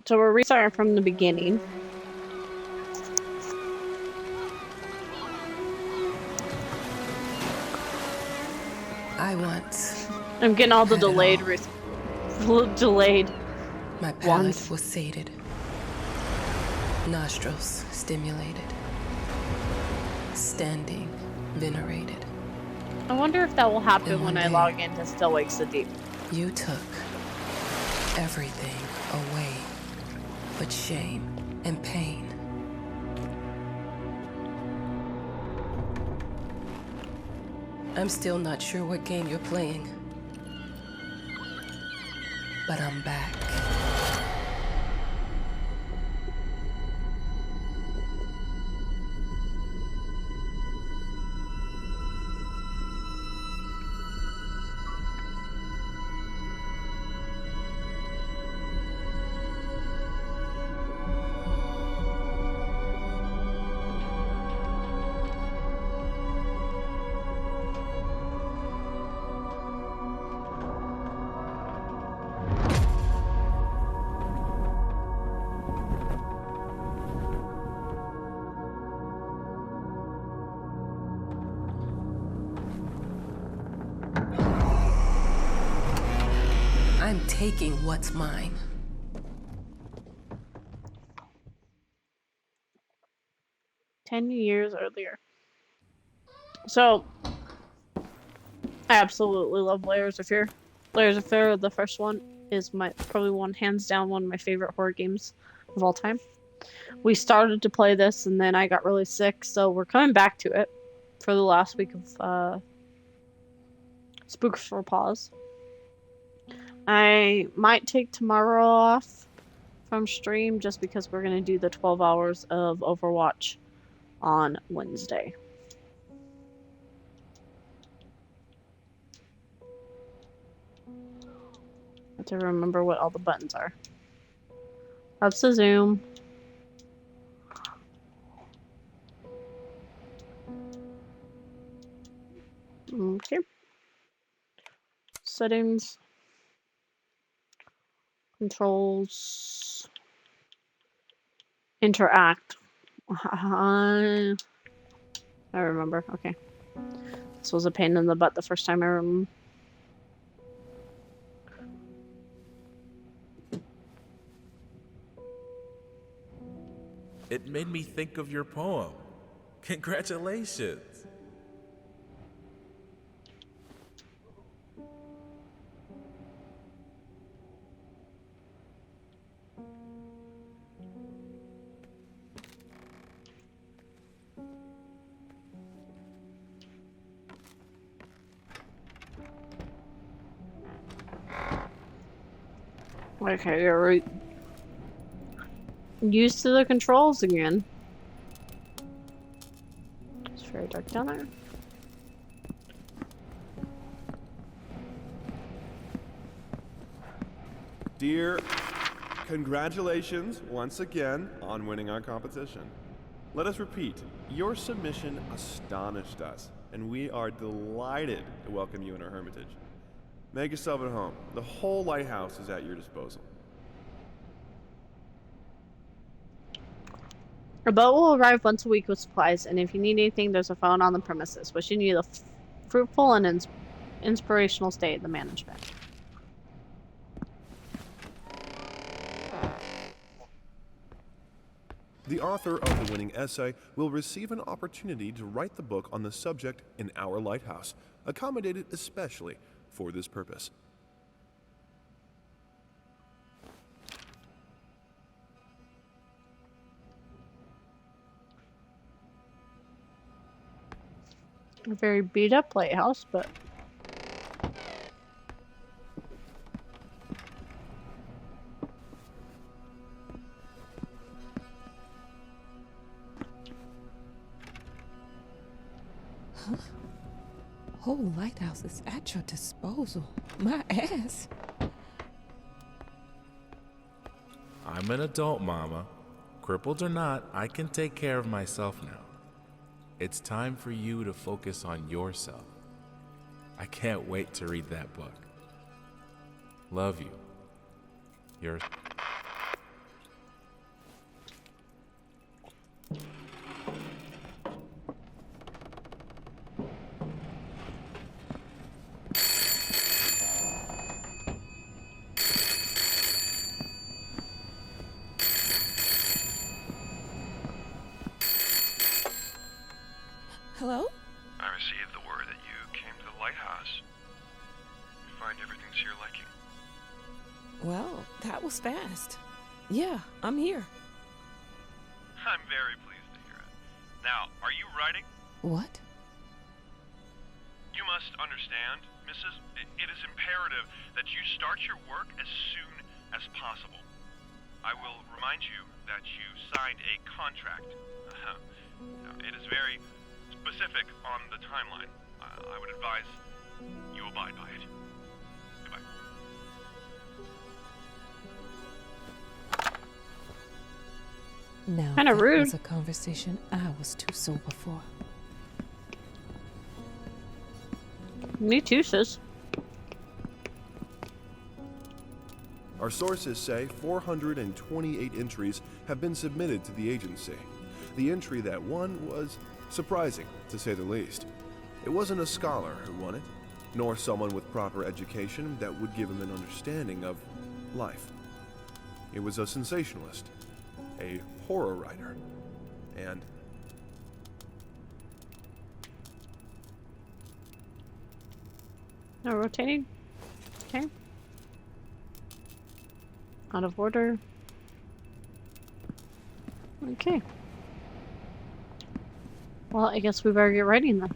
So we're restarting from the beginning. I'm getting all the delayed My palate ones. was sated. Nostrils stimulated. Standing venerated. I wonder if that will happen And when one I day, log into Still Wakes the Deep. You took everything away but shame and pain. I'm still not sure what game you're playing, but I'm back. I'm taking what's mine. "10 years earlier." So, I absolutely love Layers of Fear. Layers of Fear, the first one, is probably hands down one of my favorite horror games of all time. We started to play this, and then I got really sick, so we're coming back to it for the last week of Spooks for Pause. I might take tomorrow off from stream just because we're going to do the 12 hours of Overwatch on Wednesday. I have to remember what all the buttons are. That's the zoom. Okay. Settings. Controls. Interact. I remember. Okay. This was a pain in the butt the first time I remember. It made me think of your poem. Congratulations. Okay, you're used to the controls again. It's very dark down there. Dear, congratulations once again on winning our competition. Let us repeat, your submission astonished us, and we are delighted to welcome you in our hermitage. Make yourself at home. The whole lighthouse is at your disposal. A boat will arrive once a week with supplies, and if you need anything, there's a phone on the premises. Wishing you the fruitful and inspirational stay at the management. The author of the winning essay will receive an opportunity to write the book on the subject in our lighthouse, accommodated especially for this purpose. A very beat up lighthouse, but Whole lighthouse is at your disposal. My ass. I'm an adult, Mama. Crippled or not, I can take care of myself now. It's time for you to focus on yourself. I can't wait to read that book. Love you. Yours. Hello? I received the word that you came to the lighthouse. You find everything to your liking. Well, that was fast. Yeah, I'm here. I'm very pleased to hear it. Now, are you writing? What? You must understand, Mrs. It is imperative that you start your work as soon as possible. I will remind you that you signed a contract. It is very specific on the timeline. I would advise you abide by it. Goodbye. Now, Kinda that rude. was a conversation I was too sober for. Me too, sis. Our sources say 428 entries have been submitted to the agency. The entry that won was surprising, to say the least. It wasn't a scholar who won it, nor someone with proper education that would give him an understanding of life. It was a sensationalist, a horror writer, and No rotating. Okay. Out of order. Okay. Well, I guess we better get writing then.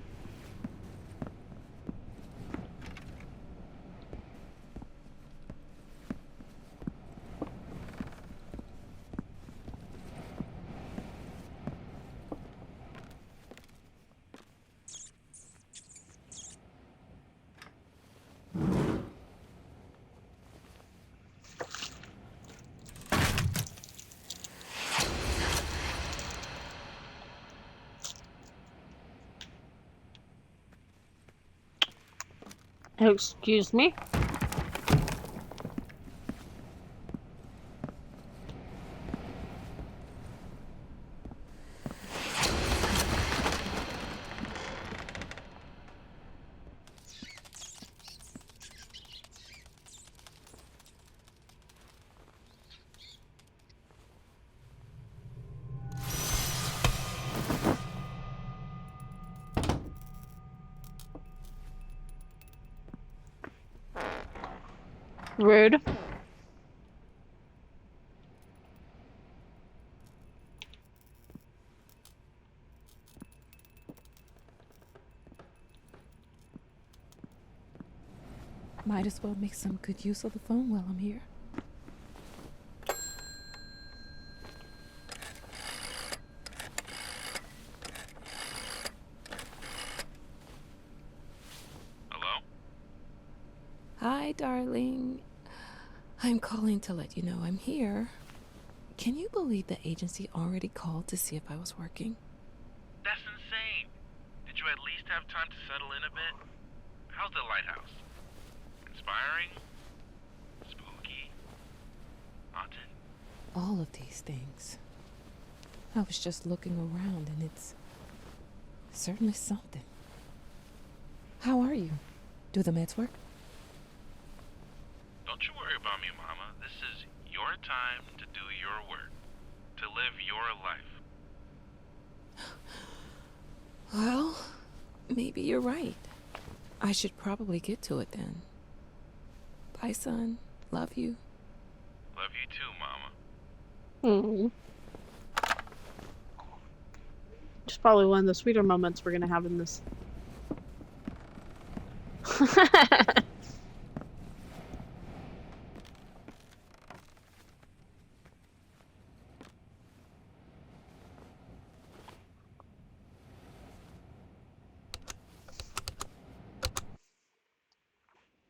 Excuse me. Rude. Might as well make some good use of the phone while I'm here. Hello? Hi, darling. I'm calling to let you know I'm here. Can you believe the agency already called to see if I was working? That's insane. Did you at least have time to settle in a bit? How's the lighthouse? Inspiring? Spooky? Haunted? All of these things. I was just looking around and it's certainly something. How are you? Do the meds work? Don't you worry about me, Mama. This is your time to do your work. To live your life. Well, maybe you're right. I should probably get to it then. Bye, son. Love you. Love you too, Mama. Hmm. It's probably one of the sweeter moments we're gonna have in this.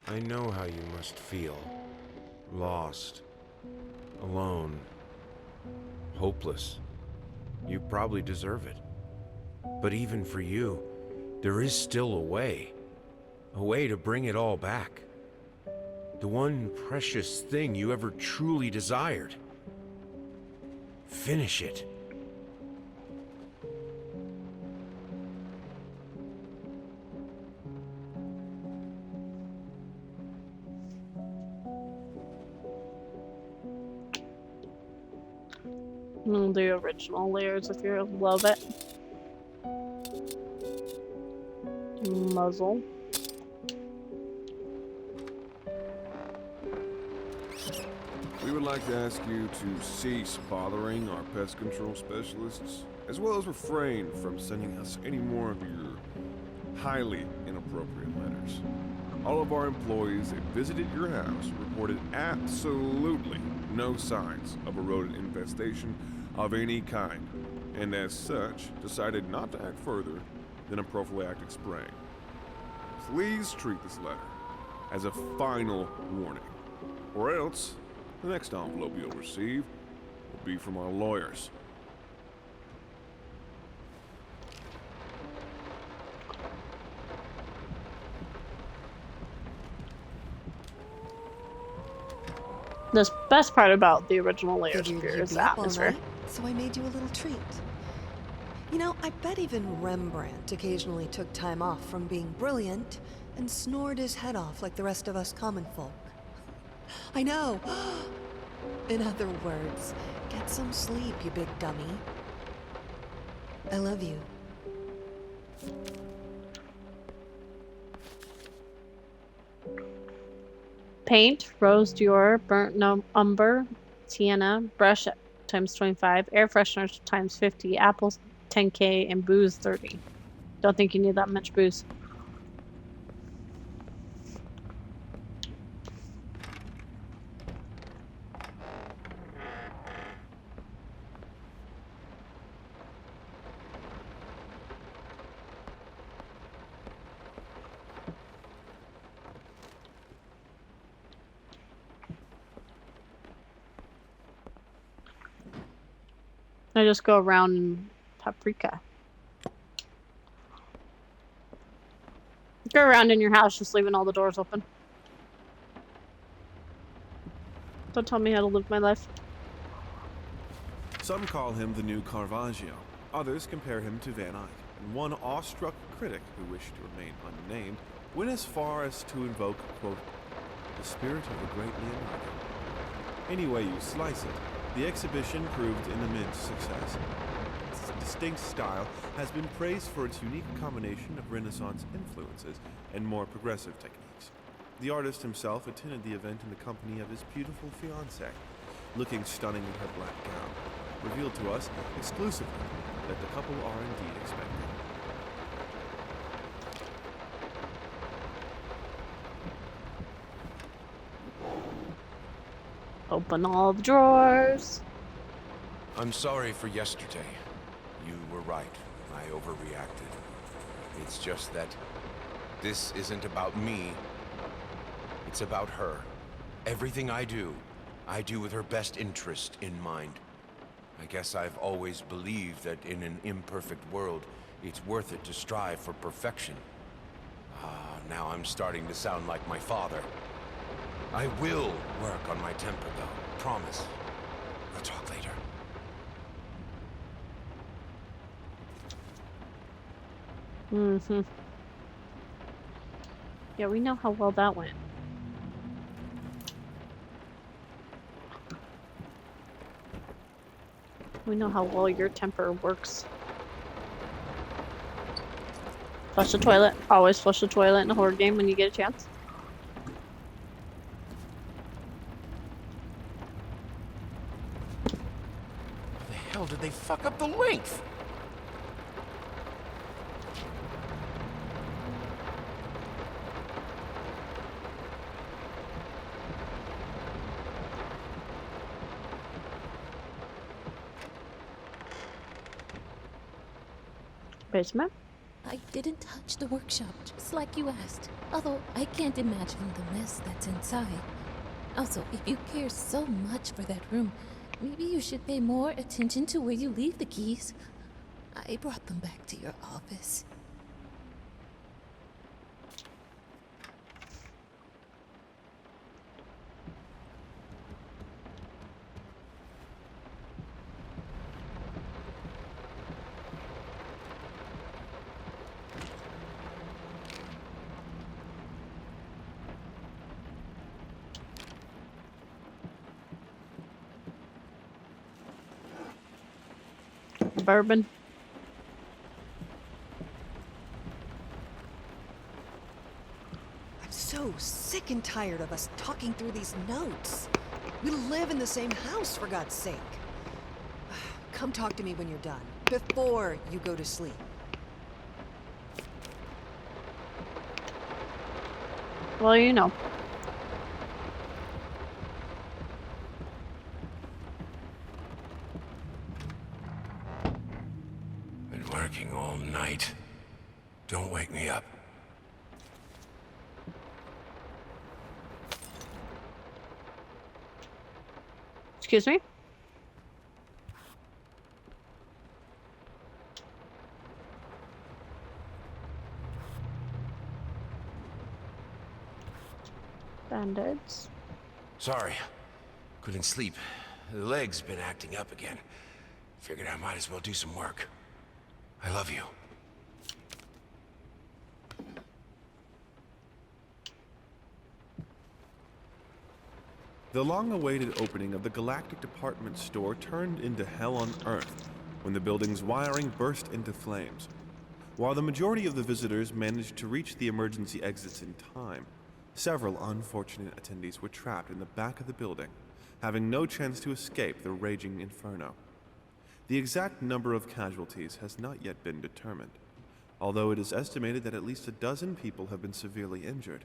I know how you must feel. Lost. Alone. Hopeless. You probably deserve it. But even for you, there is still a way. A way to bring it all back. The one precious thing you ever truly desired. Finish it. The original layers if you love it. Muzzle. We would like to ask you to cease bothering our pest control specialists, as well as refrain from sending us any more of your highly inappropriate letters. All of our employees that visited your house reported absolutely no signs of a rodent infestation of any kind, and as such, decided not to act further than a prophylactic spraying. Please treat this letter as a final warning, or else the next envelope you'll receive will be from our lawyers. The best part about the original Layers of Figured Fear you'd is be the up all atmosphere. night, so I made you a little treat. You know, I bet even Rembrandt occasionally took time off from being brilliant and snored his head off like the rest of us common folk. I know. In other words, get some sleep, you big dummy. I love you. Paint, rose Dior, burnt umber, sienna, brush times 25, air freshener times 50, apples 10K, and booze 30. Don't think you need that much booze. I just go around and paprika. Go around in your house just leaving all the doors open. Don't tell me how to live my life. Some call him the new Caravaggio. Others compare him to Van Eyck. And one awestruck critic who wished to remain unnamed went as far as to invoke, quote, the spirit of the great Leonardo. Any way you slice it, the exhibition proved an immense success. Its distinct style has been praised for its unique combination of Renaissance influences and more progressive techniques. The artist himself attended the event in the company of his beautiful fiancée, looking stunning in her black gown, revealed to us exclusively that the couple are indeed expecting. Open all the drawers. I'm sorry for yesterday. You were right. I overreacted. It's just that this isn't about me. It's about her. Everything I do with her best interest in mind. I guess I've always believed that in an imperfect world, it's worth it to strive for perfection. Now I'm starting to sound like my father. I will work on my temper, though. Promise. We'll talk later. Mm-hmm. Yeah, we know how well that went. We know how well your temper works. Flush the toilet. Always flush the toilet in a horror game when you get a chance. How the hell did they fuck up the length? Basement? I didn't touch the workshop, just like you asked. Although I can't imagine the mess that's inside. Also, if you care so much for that room, maybe you should pay more attention to where you leave the keys. I brought them back to your office. Bourbon. so sick and tired of us talking through these notes. We live in the same house, for God's sake. Come talk to me when you're done, before you go to sleep. Well, you know. Been working all night. Don't wake me up. Excuse me? Band-aids. Sorry. Couldn't sleep. The leg's been acting up again. Figured I might as well do some work. I love you. The long-awaited opening of the Galactic Department Store turned into hell on Earth when the building's wiring burst into flames. While the majority of the visitors managed to reach the emergency exits in time, several unfortunate attendees were trapped in the back of the building, having no chance to escape the raging inferno. The exact number of casualties has not yet been determined, although it is estimated that at least a dozen people have been severely injured.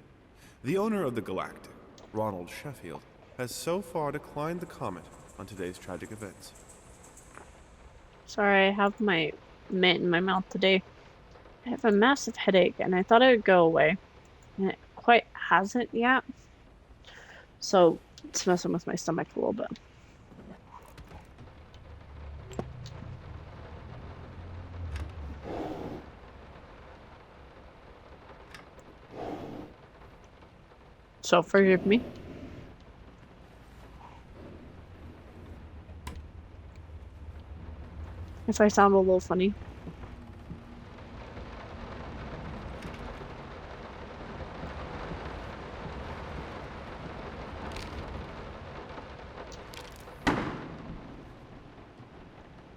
The owner of the Galactic, Ronald Sheffield, has so far declined the comment on today's tragic events. Sorry, I have my mint in my mouth today. I have a massive headache, and I thought it would go away. And it quite hasn't yet. So, it's messing with my stomach a little bit. So, forgive me. If I sound a little funny.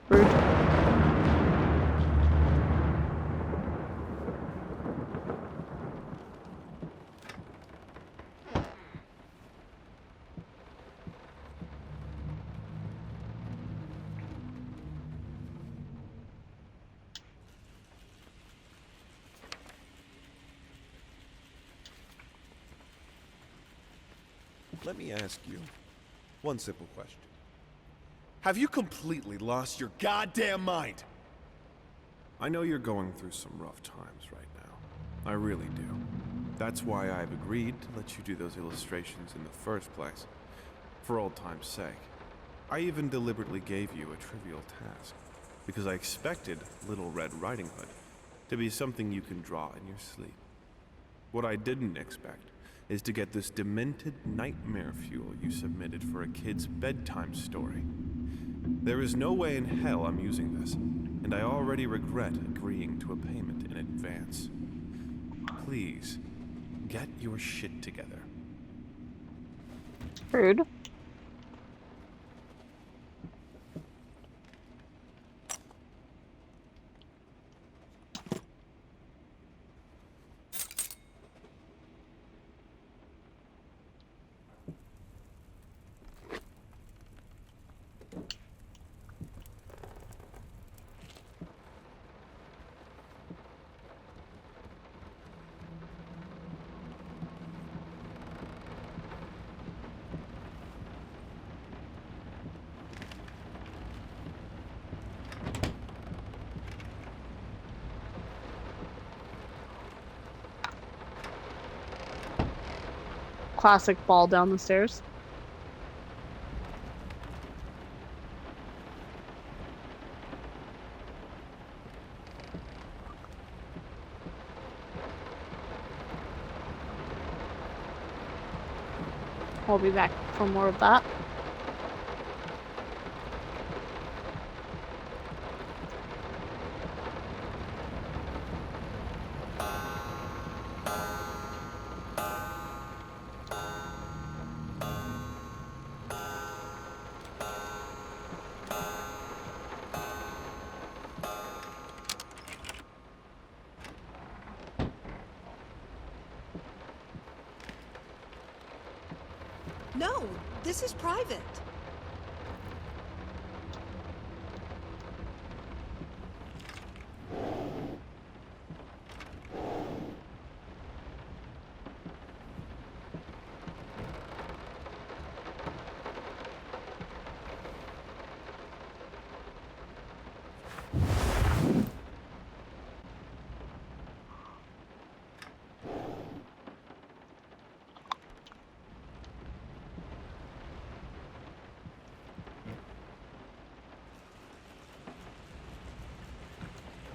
Rude. Let me ask you one simple question. Have you completely lost your goddamn mind? I know you're going through some rough times right now. I really do. That's why I've agreed to let you do those illustrations in the first place. For old time's sake. I even deliberately gave you a trivial task, because I expected Little Red Riding Hood to be something you can draw in your sleep. What I didn't expect is to get this demented nightmare fuel you submitted for a kid's bedtime story. There is no way in hell I'm using this, and I already regret agreeing to a payment in advance. Please, get your shit together. Rude. Classic fall down the stairs. I'll be back for more of that. No, this is private.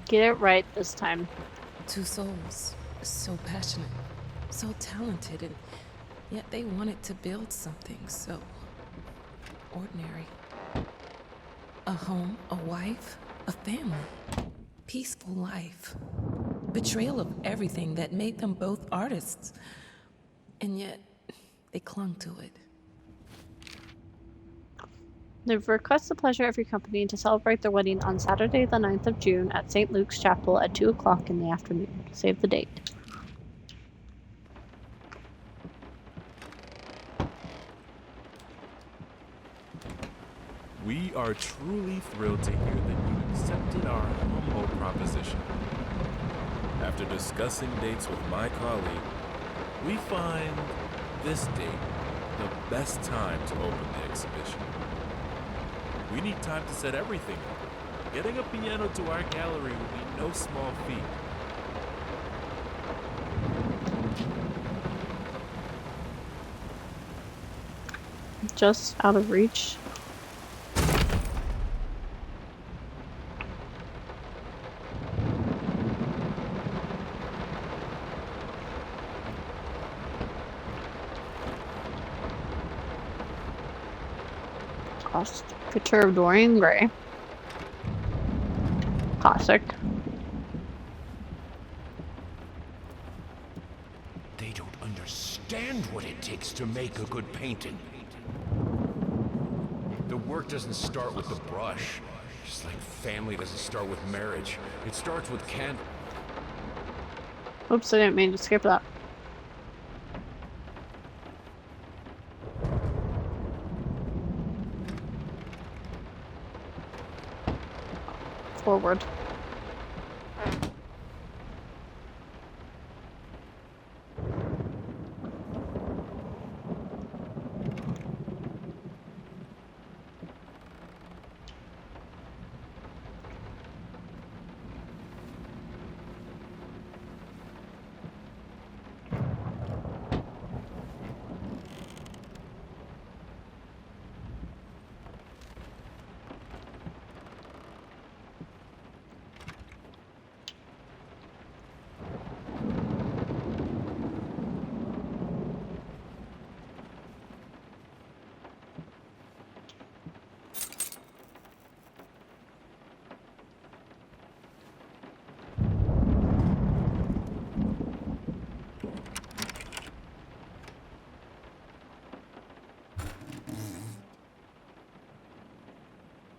Get it right this time. Two souls, so passionate, so talented, and yet they wanted to build something so ordinary. A home, a wife, a family, peaceful life. Betrayal of everything that made them both artists, and yet they clung to it. They've requested the pleasure of your company to celebrate their wedding on Saturday, the 9th of June at St. Luke's Chapel at 2 o'clock in the afternoon. Save the date. We are truly thrilled to hear that you accepted our humble proposition. After discussing dates with my colleague, we find this date the best time to open the exhibition. We need time to set everything up. Getting a piano to our gallery will be no small feat. Just out of reach. Cost picture of Dorian Gray. Classic. They don't understand what it takes to make a good painting. The work doesn't start with the brush. Just like family doesn't start with marriage. It starts with Oops, I didn't mean to skip that. Forward.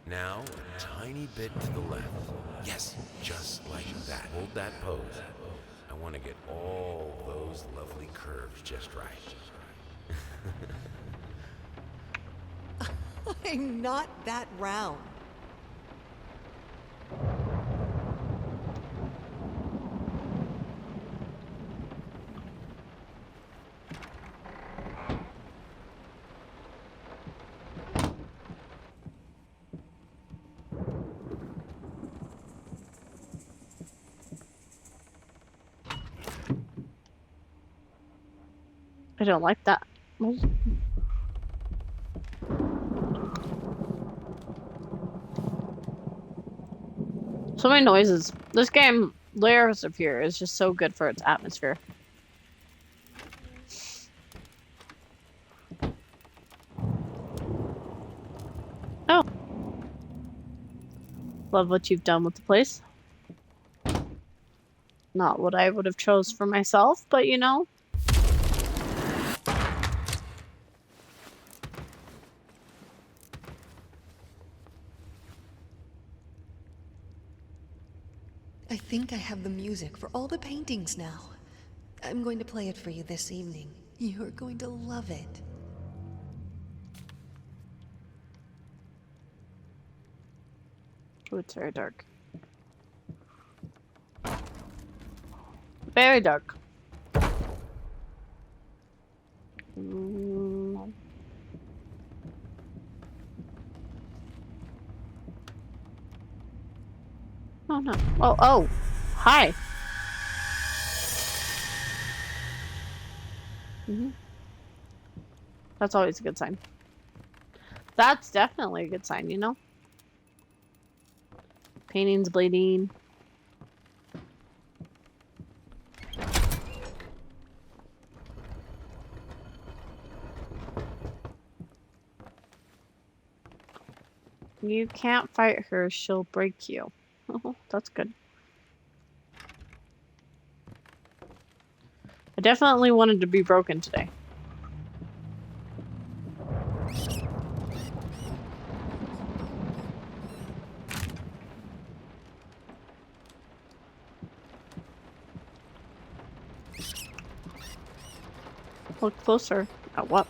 Now, a tiny bit to the left. Yes, just like that. Hold that pose. I want to get all those lovely curves just right. I'm not that round. I don't like that. So many noises. This game, Layers of Fear, is just so good for its atmosphere. Oh. Love what you've done with the place. Not what I would have chose for myself, but you know. I think I have the music for all the paintings now. I'm going to play it for you this evening. You're going to love it. Oh, it's very dark. Very dark. Oh no. Oh, oh. Hi. That's always a good sign. That's definitely a good sign, you know? Painting's bleeding. You can't fight her, she'll break you. Oh, that's good. I definitely wanted to be broken today. Look closer. At what?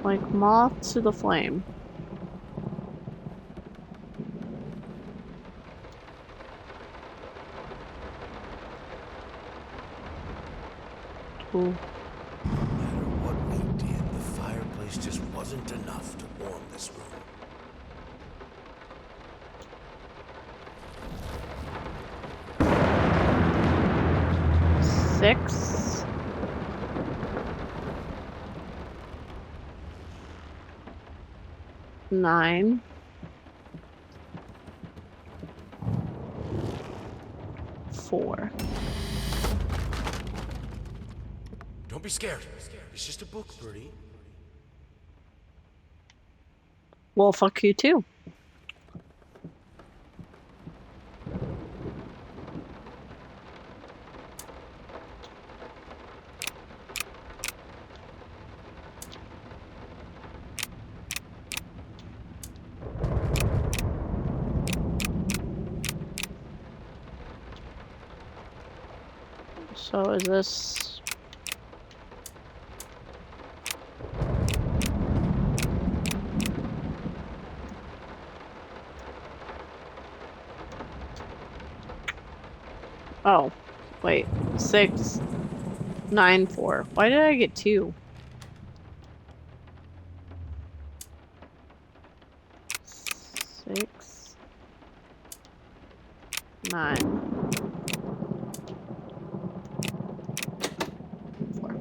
Like moth to the flame. Ooh. No matter what we did, the fireplace just wasn't enough to warm this room. Six. Nine. Four. Don't be scared. It's just a book, Birdie. Well, fuck you too. So is this... Oh, wait. 6, 9, 4. Why did I get 2? 6, 9, 4.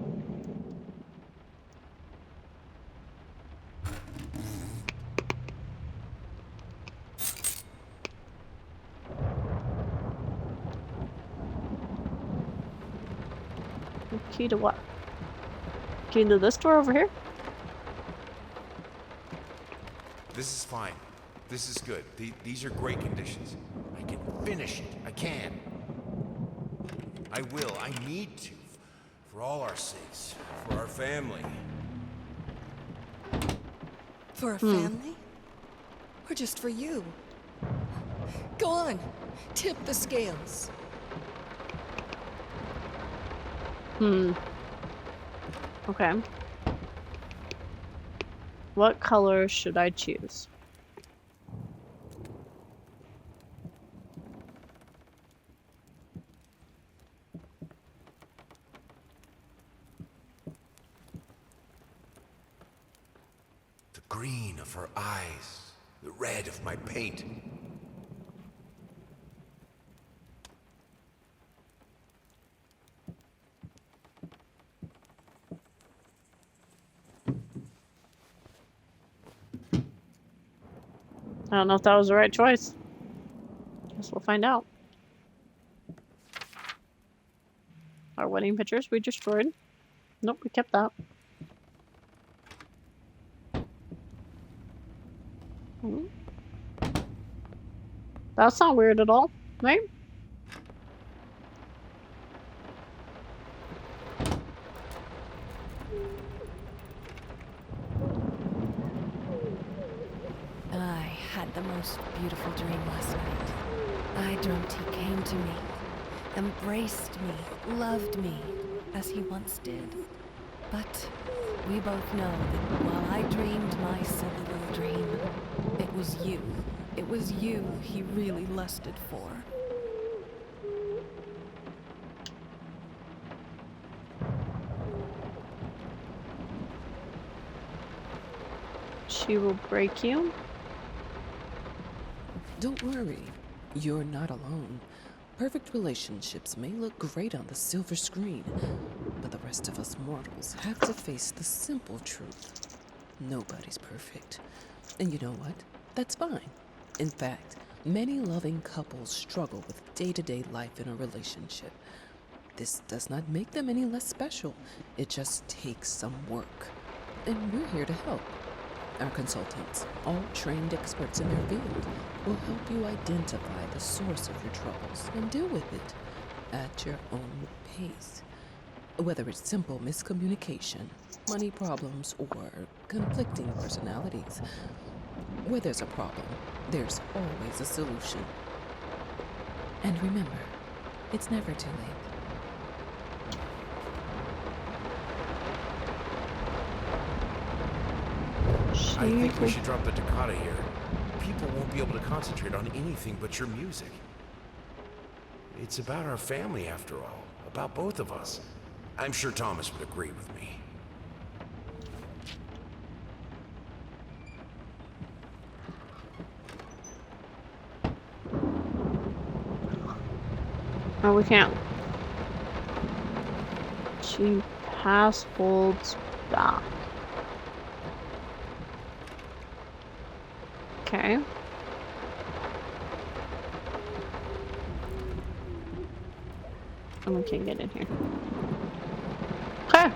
Key to what? Key to this door over here? This is fine. This is good. These are great conditions. I can finish it. I can. I will. I need to. For all our sakes. For our family. For a family? Or just for you? Go on. Tip the scales. Okay. What color should I choose? The green of her eyes. The red of my paint. I don't know if that was the right choice. Guess we'll find out. Our wedding pictures we destroyed. Nope, we kept that. That's not weird at all, right? I had the most beautiful dream last night. I dreamt he came to me, embraced me, loved me, as he once did. But we both know that while I dreamed my silly little dream, it was you. It was you he really lusted for. She will break you. Don't worry, you're not alone. Perfect relationships may look great on the silver screen, but the rest of us mortals have to face the simple truth. Nobody's perfect. And you know what? That's fine. In fact, many loving couples struggle with day-to-day life in a relationship. This does not make them any less special. It just takes some work. And we're here to help. Our consultants, all trained experts in their field, will help you identify the source of your troubles and deal with it at your own pace. Whether it's simple miscommunication, money problems, or conflicting personalities, where there's a problem, there's always a solution. And remember, it's never too late. I think we should drop the toccata here. People won't be able to concentrate on anything but your music. It's about our family, after all. About both of us. I'm sure Thomas would agree with me. Oh, we can't. She pass holds back. Okay. And we can't get in here. Okay.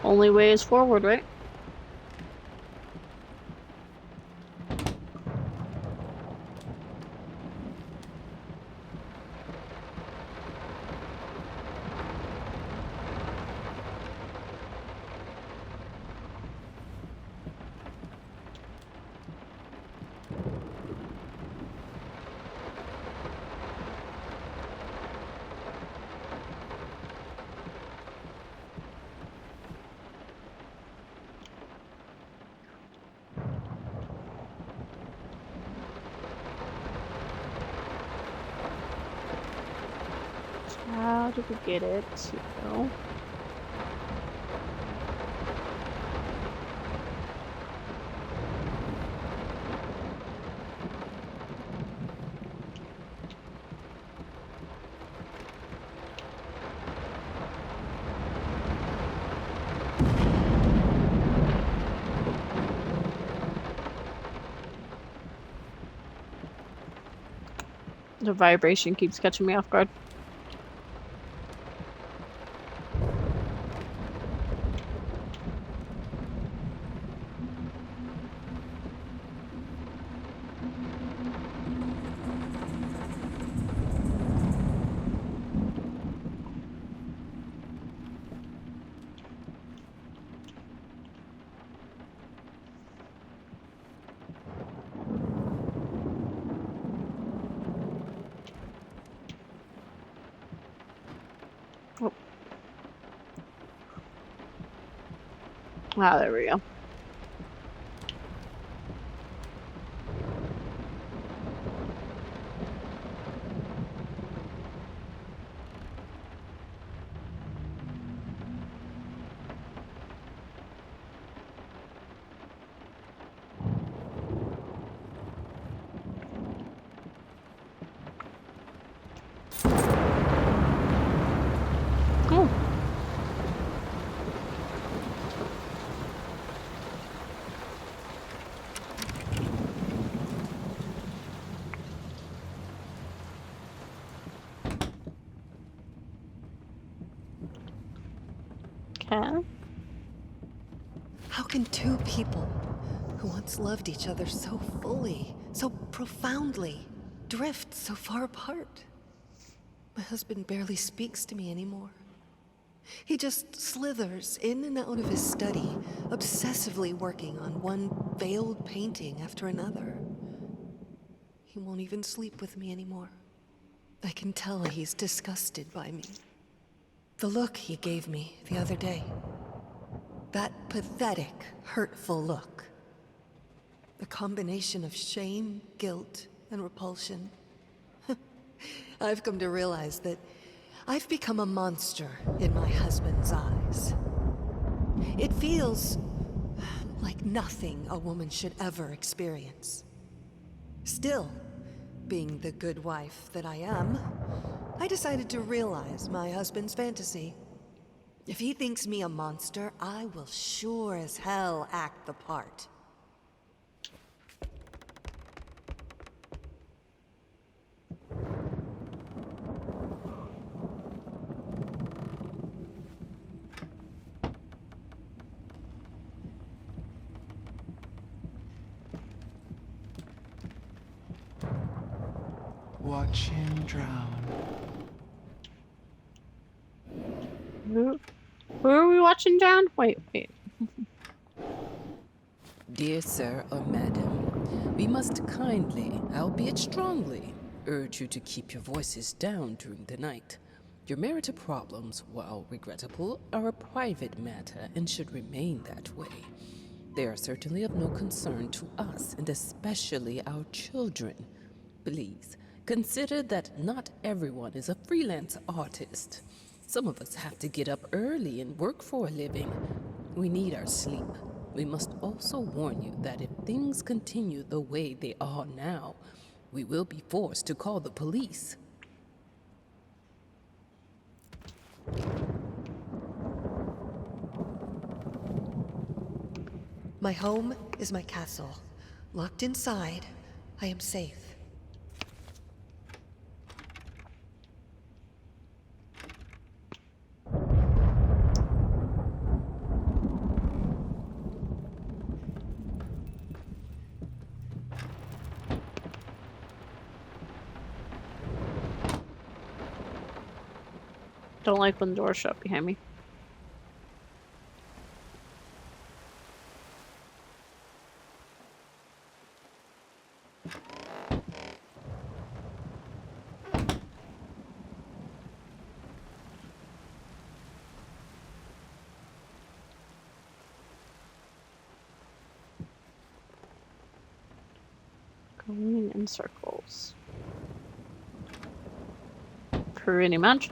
Only way is forward, right? How did we get it to go? The vibration keeps catching me off guard. Ah, there we go. Oh. Okay. How can two people who once loved each other so fully, so profoundly, drift so far apart? My husband barely speaks to me anymore. He just slithers in and out of his study, obsessively working on one veiled painting after another. He won't even sleep with me anymore. I can tell he's disgusted by me. The look he gave me the other day. That pathetic, hurtful look. The combination of shame, guilt, and repulsion. I've come to realize that I've become a monster in my husband's eyes. It feels like nothing a woman should ever experience. Still, being the good wife that I am, I decided to realize my husband's fantasy. If he thinks me a monster, I will sure as hell act the part. Watch him drown. Who are we watching down? Wait. Dear sir or madam, we must kindly, albeit strongly, urge you to keep your voices down during the night. Your marital problems, while regrettable, are a private matter and should remain that way. They are certainly of no concern to us, and especially our children. Please, consider that not everyone is a freelance artist. Some of us have to get up early and work for a living. We need our sleep. We must also warn you that if things continue the way they are now, we will be forced to call the police. My home is my castle. Locked inside, I am safe. Don't like when the door's shut behind me. Going in circles. Pretty much.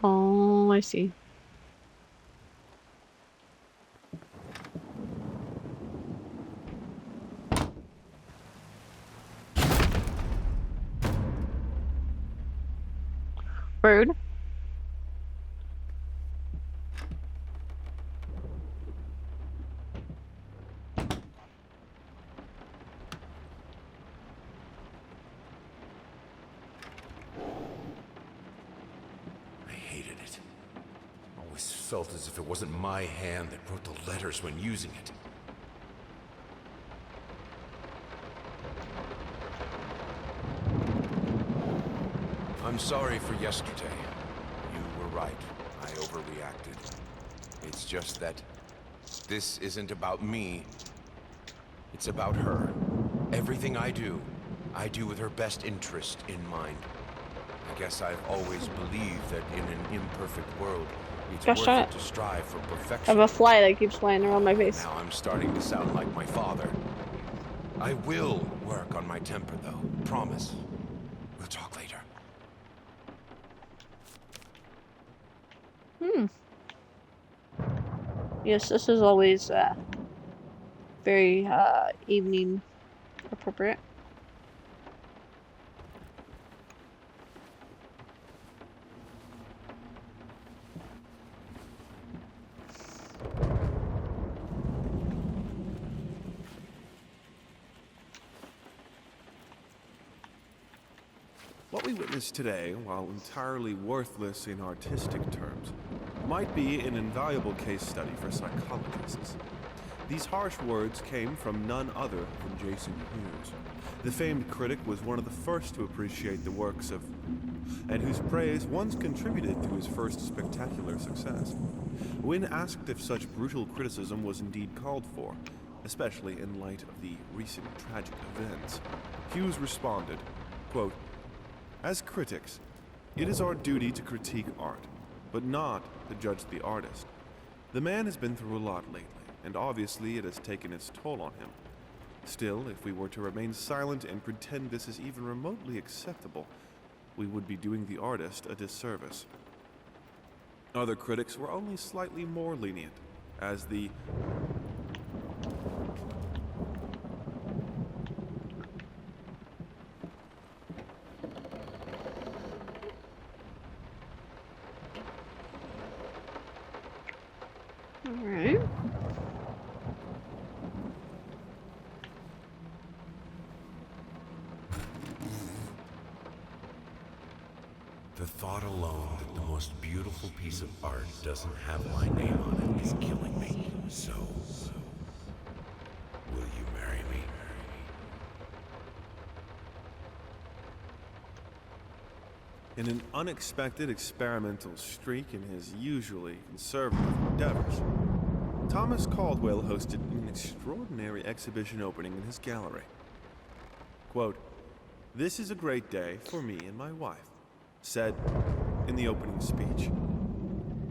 Oh, I see. Rude. I hated it. Always felt as if it wasn't my hand that wrote the letters when using it. I'm sorry for yesterday. You were right. I overreacted. It's just that this isn't about me. It's about her. Everything I do with her best interest in mind. I guess I've always believed that in an imperfect world, it's Gosh, worth darn it it. to strive for I perfection. have a fly that keeps flying around my face. Now I'm starting to sound like my father. I will work on my temper, though. Promise. We'll talk later. Yes, this is always very evening appropriate. What we witness today, while entirely worthless in artistic terms, might be an invaluable case study for psychologists. These harsh words came from none other than Jason Hughes. The famed critic was one of the first to appreciate the works of, and whose praise once contributed to his first spectacular success. When asked if such brutal criticism was indeed called for, especially in light of the recent tragic events, Hughes responded, quote, "As critics, it is our duty to critique art, but not to judge the artist. The man has been through a lot lately, and obviously it has taken its toll on him. Still, if we were to remain silent and pretend this is even remotely acceptable, we would be doing the artist a disservice." Other critics were only slightly more lenient, as the Alright. The thought alone that the most beautiful piece of art doesn't have my name on it is killing me. So, will you marry me? in an unexpected experimental streak in his usually conservative endeavors, Thomas Caldwell hosted an extraordinary exhibition opening in his gallery. Quote, "This is a great day for me and my wife," said in the opening speech.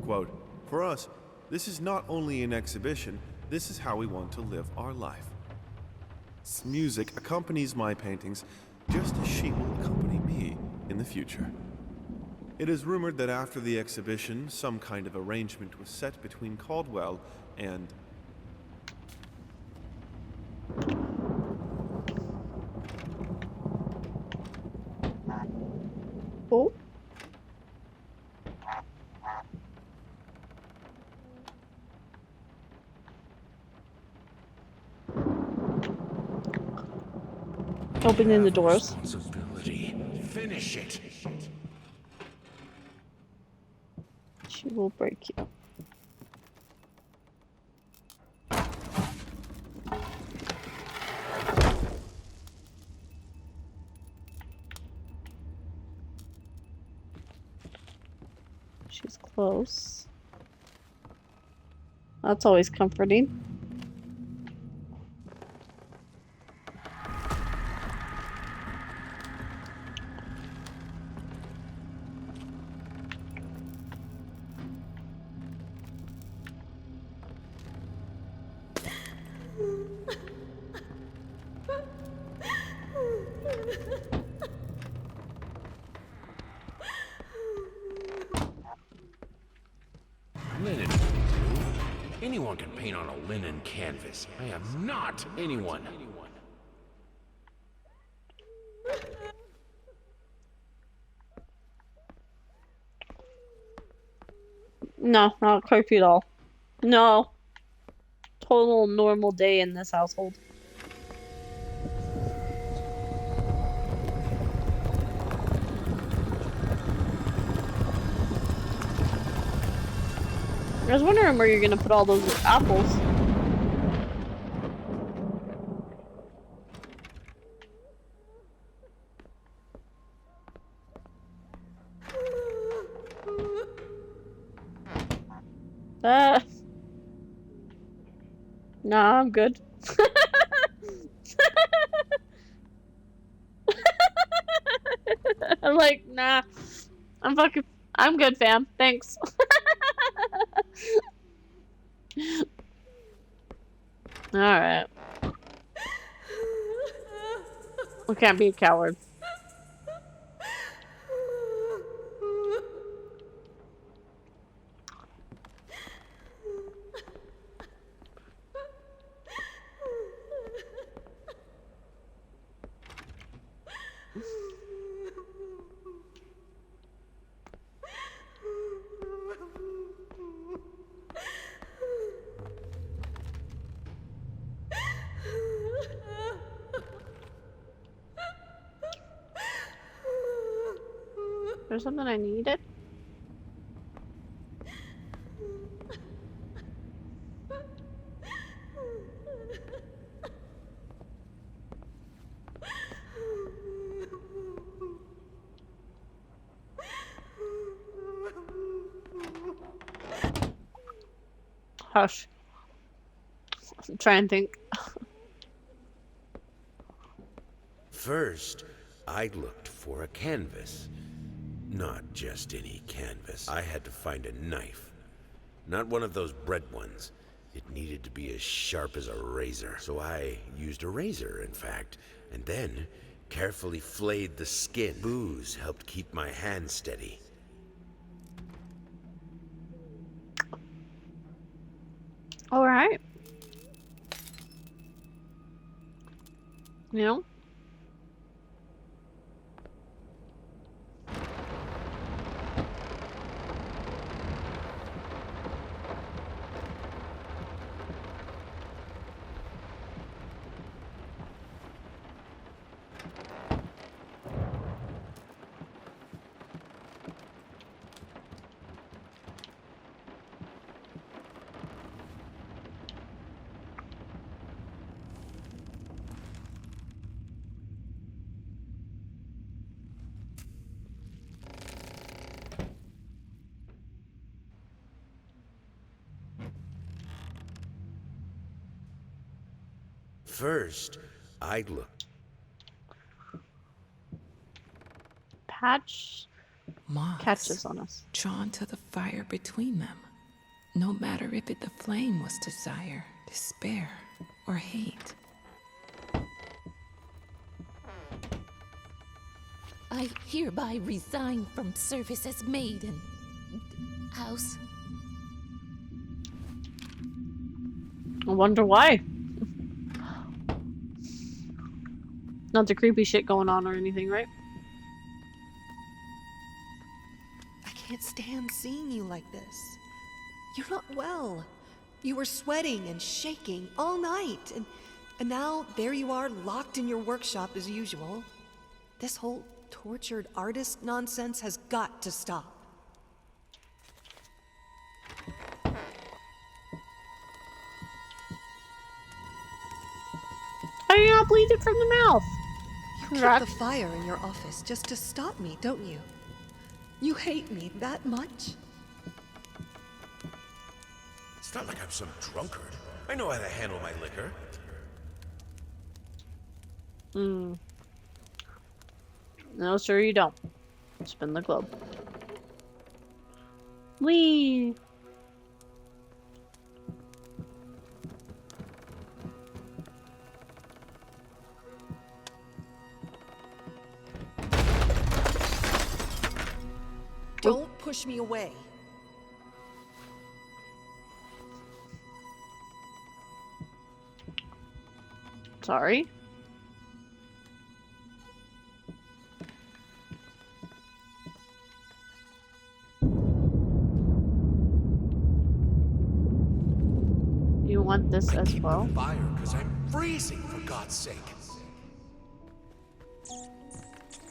Quote, "For us, this is not only an exhibition, this is how we want to live our life. Music accompanies my paintings just as she will accompany me in the future." It is rumored that after the exhibition, some kind of arrangement was set between Caldwell and Oh. Opening the doors. Responsibility. Finish it. She will break you. She's close. That's always comforting. Linen. Anyone can paint on a linen canvas. I am not anyone. No, not creepy at all. No. Total normal day in this household. I was wondering where you're gonna put all those apples. Nah, I'm good. I'm like, nah. I'm good, fam. Thanks. Alright. We can't be a coward. there something I needed? Hush. Try and think. First, I looked for a canvas. Not just any canvas. I had to find a knife. Not one of those bread ones. It needed to be as sharp as a razor. So I used a razor, in fact, and then carefully flayed the skin. Booze helped keep my hand steady. All right. You know? First, I looked. Patch Moths catches on us. drawn to the fire between them, no matter if the flame was desire, despair, or hate. I hereby resign from service as maid in house. I wonder why. Not the creepy shit going on or anything, right? I can't stand seeing you like this. You're not well. You were sweating and shaking all night, and now there you are, locked in your workshop as usual. This whole tortured artist nonsense has got to stop. How are you not bleeding from the mouth? You keep the fire in your office just to stop me, don't you? You hate me that much? It's not like I'm some drunkard. I know how to handle my liquor. No, sir, you don't. Spin the globe. Whee! Don't push me away. Sorry. You want this I as keep well? the fire because I'm freezing, for God's sake.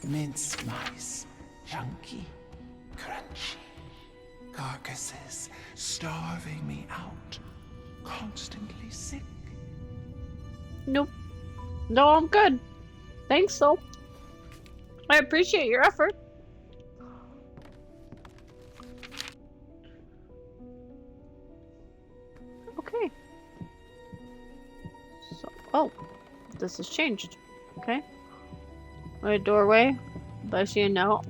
Mince mice, chunky, crunchy. Carcasses starving me out, constantly sick. Nope. No, I'm good. Thanks, though. I appreciate your effort. Okay. So, oh, this has changed. Okay. My doorway. I see a note.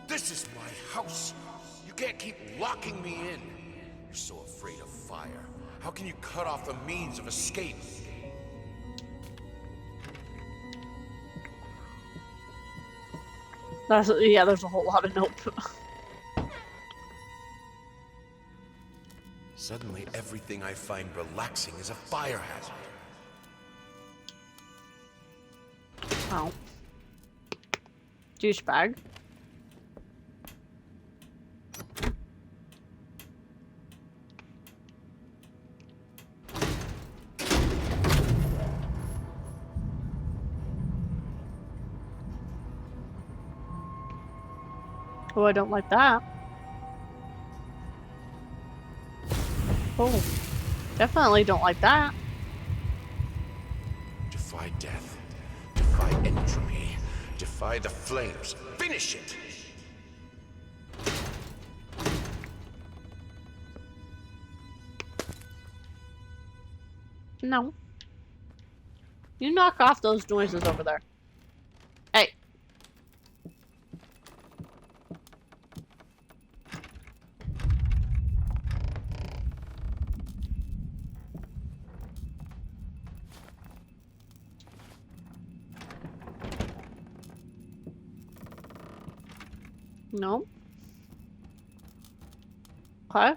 This is my house. You can't keep locking me in. You're so afraid of fire. How can you cut off the means of escape? Yeah, there's a whole lot of note. Suddenly, everything I find relaxing is a fire hazard. Oh. Douchebag. Oh, I don't like that. Oh, definitely don't like that. Defy death. Defy entropy. Defy the flames. Finish it! No. You knock off those noises over there. Hey. No. Okay.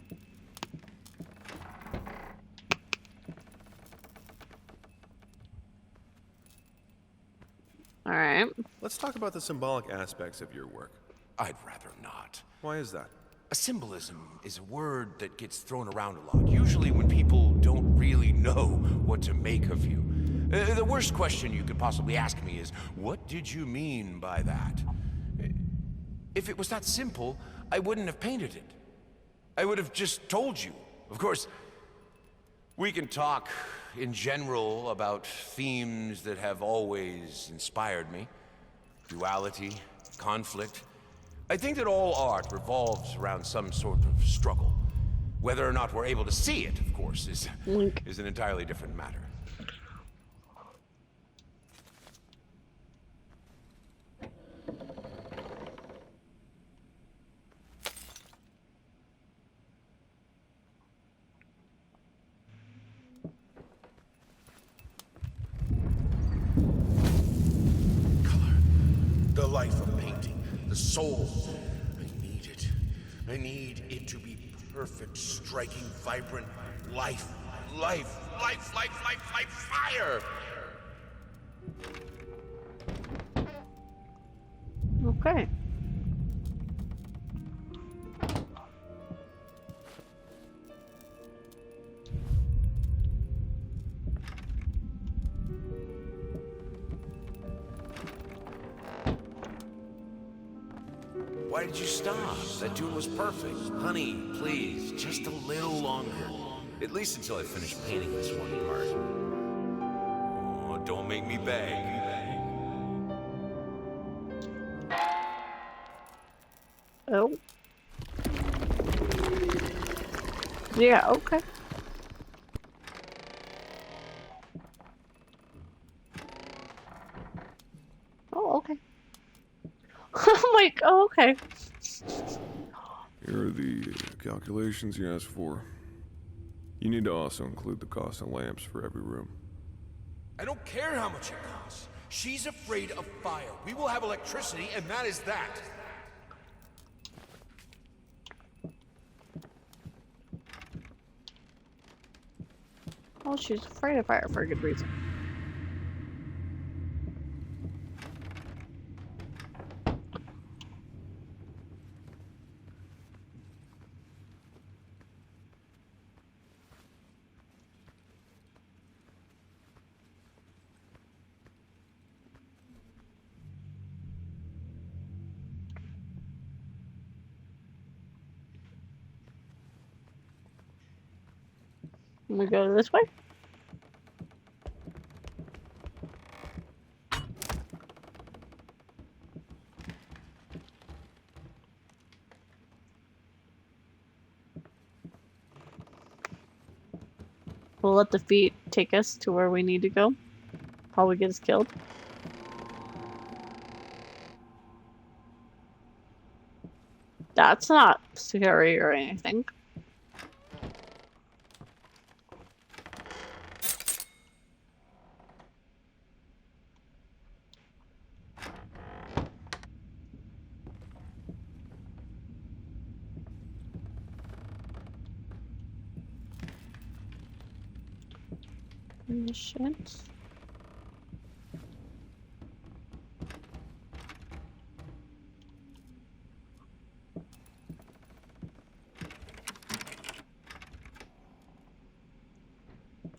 Alright. Let's talk about the symbolic aspects of your work. I'd rather not. Why is that? A symbolism is a word that gets thrown around a lot, usually when people don't really know what to make of you. The worst question you could possibly ask me is, what did you mean by that? If it was that simple, I wouldn't have painted it. I would have just told you. Of course, we can talk in general about themes that have always inspired me. Duality, conflict. I think that all art revolves around some sort of struggle. Whether or not we're able to see it, of course, is an entirely different matter. The life of painting, the soul. I need it. I need it to be perfect, striking, vibrant life. Life, life, life, life, life, fire! Okay. Why did you stop? That tune was perfect. Honey, please, just a little longer. At least until I finish painting this one part. Oh, don't make me beg. Oh. Yeah, okay. Oh, okay. I'm like, oh, okay. Here are the calculations you asked for. You need to also include the cost of lamps for every room. I don't care how much it costs. She's afraid of fire. We will have electricity, and that is that. Oh, she's afraid of fire for a good reason. We go this way. We'll let the feet take us to where we need to go. Probably get us killed. That's not scary or anything. Missions.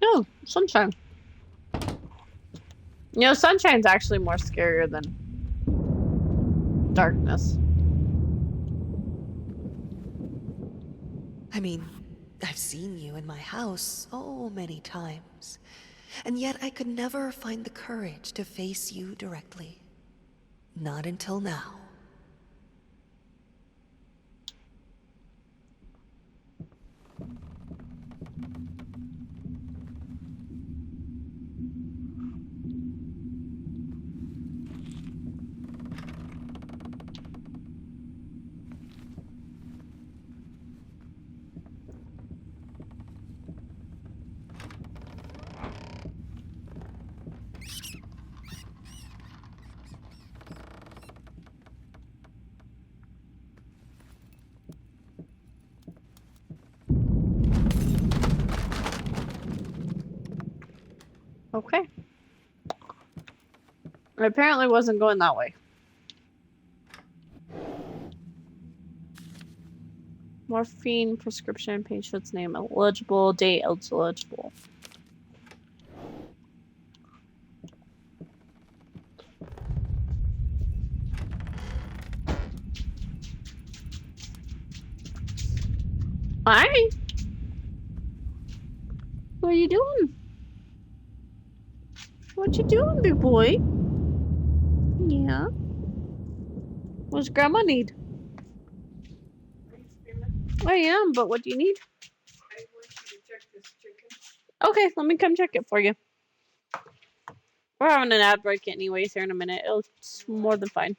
Oh, sunshine. You know, sunshine's actually more scarier than darkness. I mean, I've seen you in my house so many times, and yet I could never find the courage to face you directly. Not until now. Okay. I apparently wasn't going that way. Morphine prescription, patient's name eligible, date eligible. Hi. What are you doing? What you doing, big boy? Yeah. What's grandma need? I am, but what do you need? Okay, let me come check it for you. We're having an ad break anyways here in a minute. It's more than fine.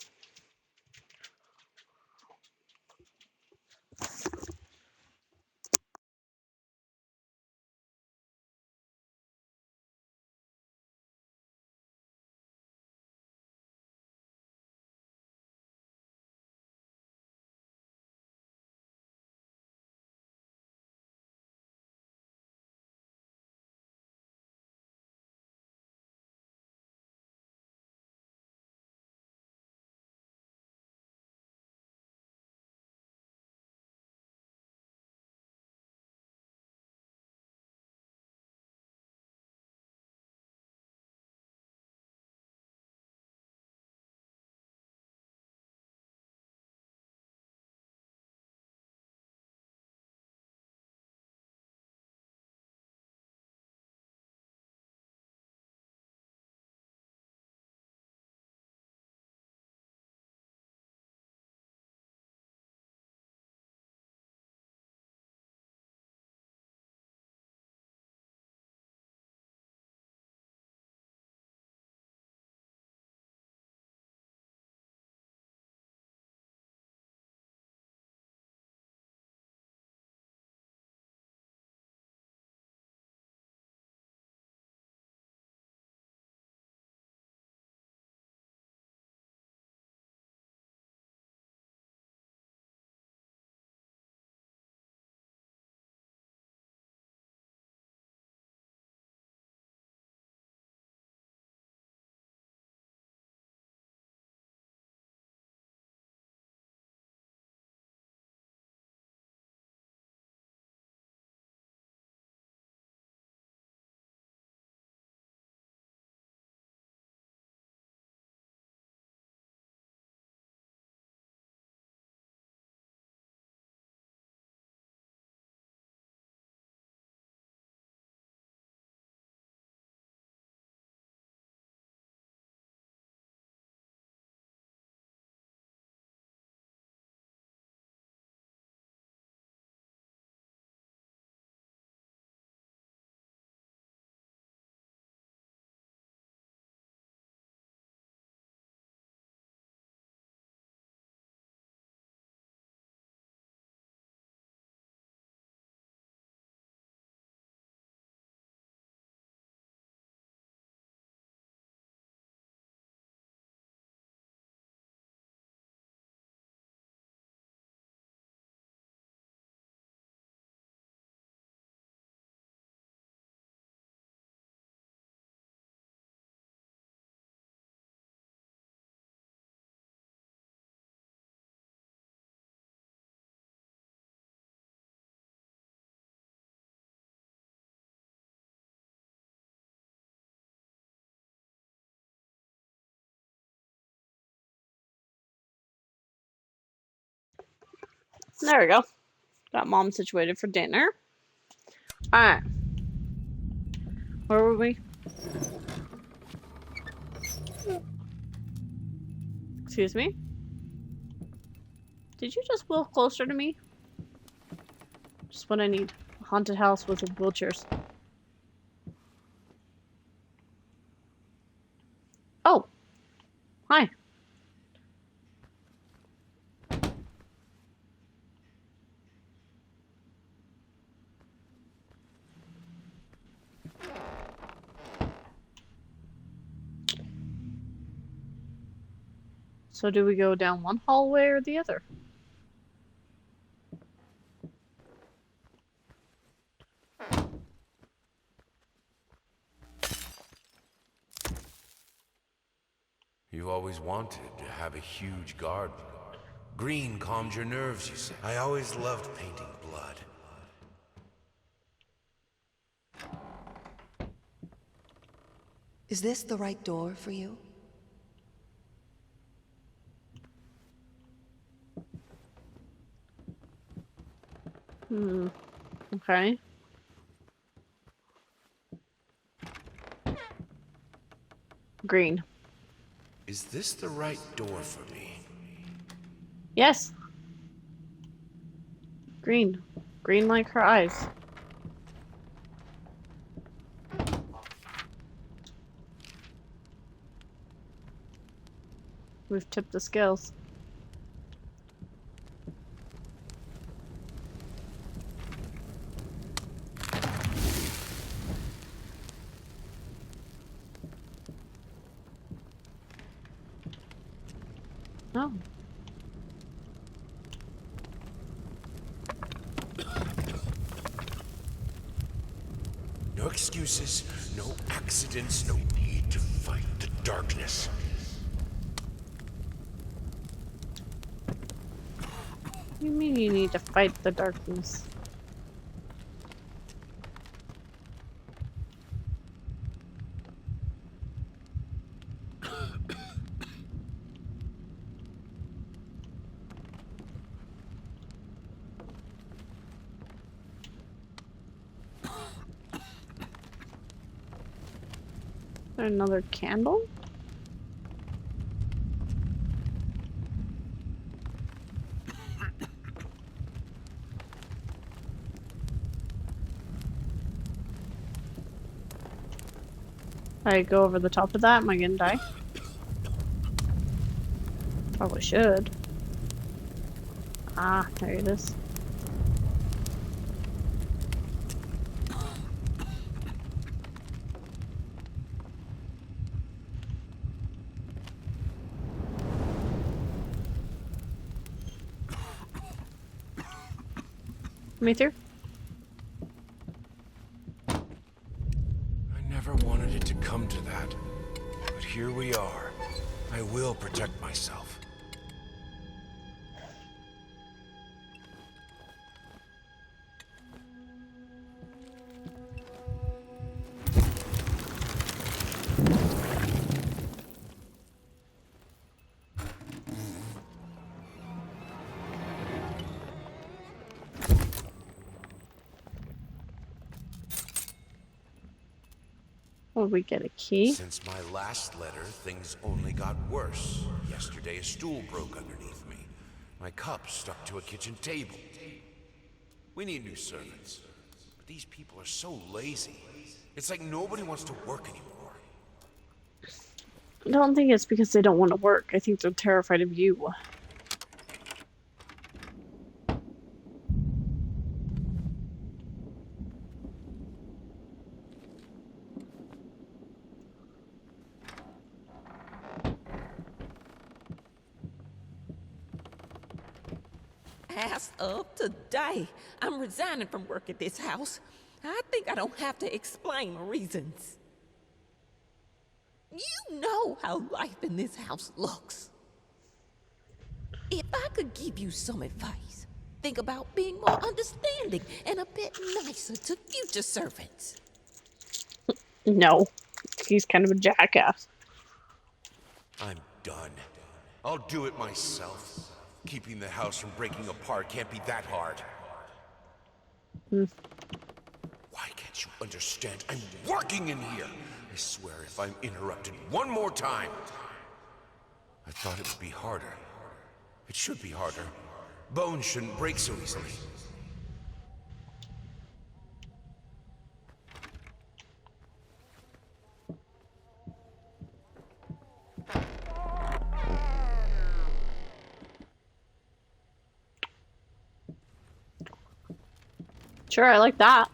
There we go. Got mom situated for dinner. Alright. Where were we? Excuse me? Did you just move closer to me? Just what I need. A haunted house with wheelchairs. Oh. Hi. So do we go down one hallway or the other? You always wanted to have a huge garden. Green calmed your nerves, you said. I always loved painting blood. Is this the right door for you? Okay. Green. Is this the right door for me? Yes. Green. Green like her eyes. We've tipped the scales. Oh. No excuses, no accidents, no need to fight the darkness. What do you mean you need to fight the darkness? Another candle? I go over the top of that? Am I gonna die? Probably should. Ah, there it is. Me through? I never wanted it to come to that. But here we are. I will protect myself. Will we get a key? Since my last letter, things only got worse. Yesterday, a stool broke underneath me. My cup stuck to a kitchen table. We need new servants. But these people are so lazy. It's like nobody wants to work anymore. I don't think it's because they don't want to work. I think they're terrified of you. As of today, I'm resigning from work at this house. I think I don't have to explain my reasons. You know how life in this house looks. If I could give you some advice, think about being more understanding and a bit nicer to future servants. No. He's kind of a jackass. I'm done. I'll do it myself. Keeping the house from breaking apart can't be that hard. Why can't you understand? I'm working in here. I swear if I'm interrupted one more time. I thought it would be harder. It should be harder. Bones shouldn't break so easily. Sure, I like that.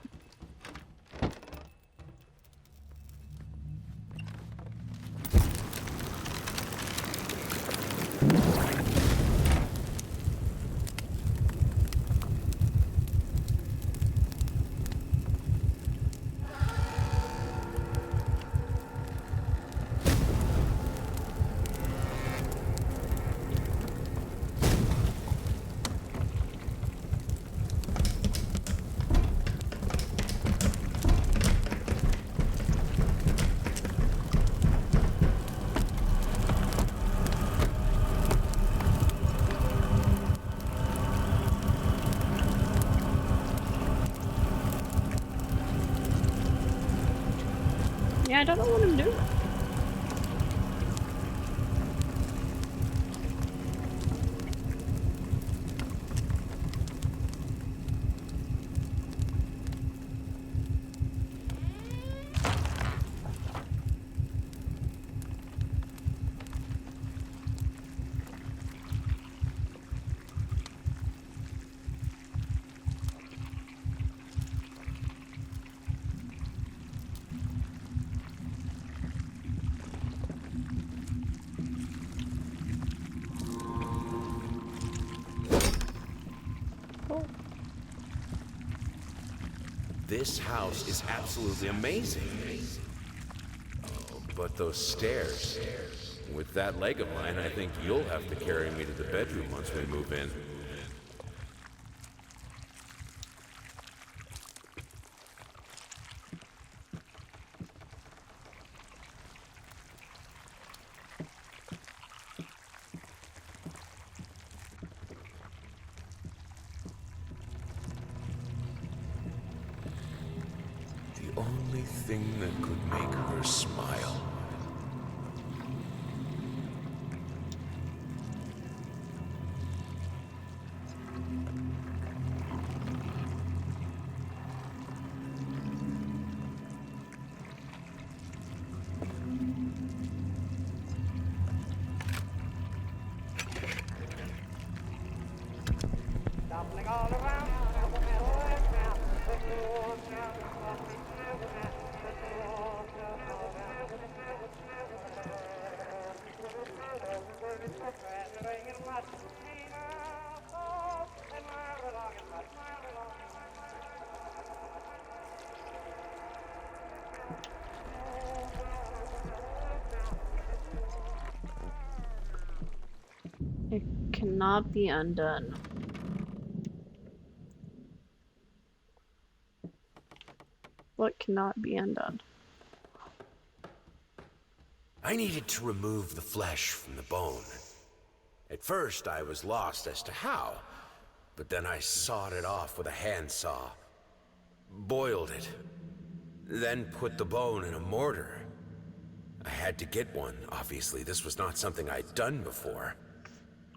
Yeah, I don't know what I'm doing. This house is absolutely amazing. Oh, but those stairs. With that leg of mine, I think you'll have to carry me to the bedroom once we move in. The only thing that could make her smile. It cannot be undone. What cannot be undone? I needed to remove the flesh from the bone. At first, I was lost as to how, but then I sawed it off with a handsaw, boiled it, then put the bone in a mortar. I had to get one, obviously. This was not something I'd done before.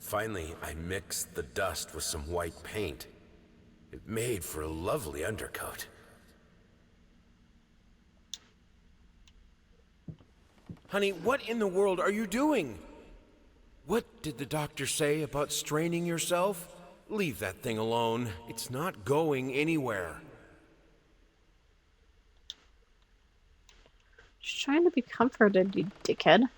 Finally, I mixed the dust with some white paint. It made for a lovely undercoat. Honey, what in the world are you doing? What did the doctor say about straining yourself? Leave that thing alone. It's not going anywhere. Just trying to be comforted, you dickhead.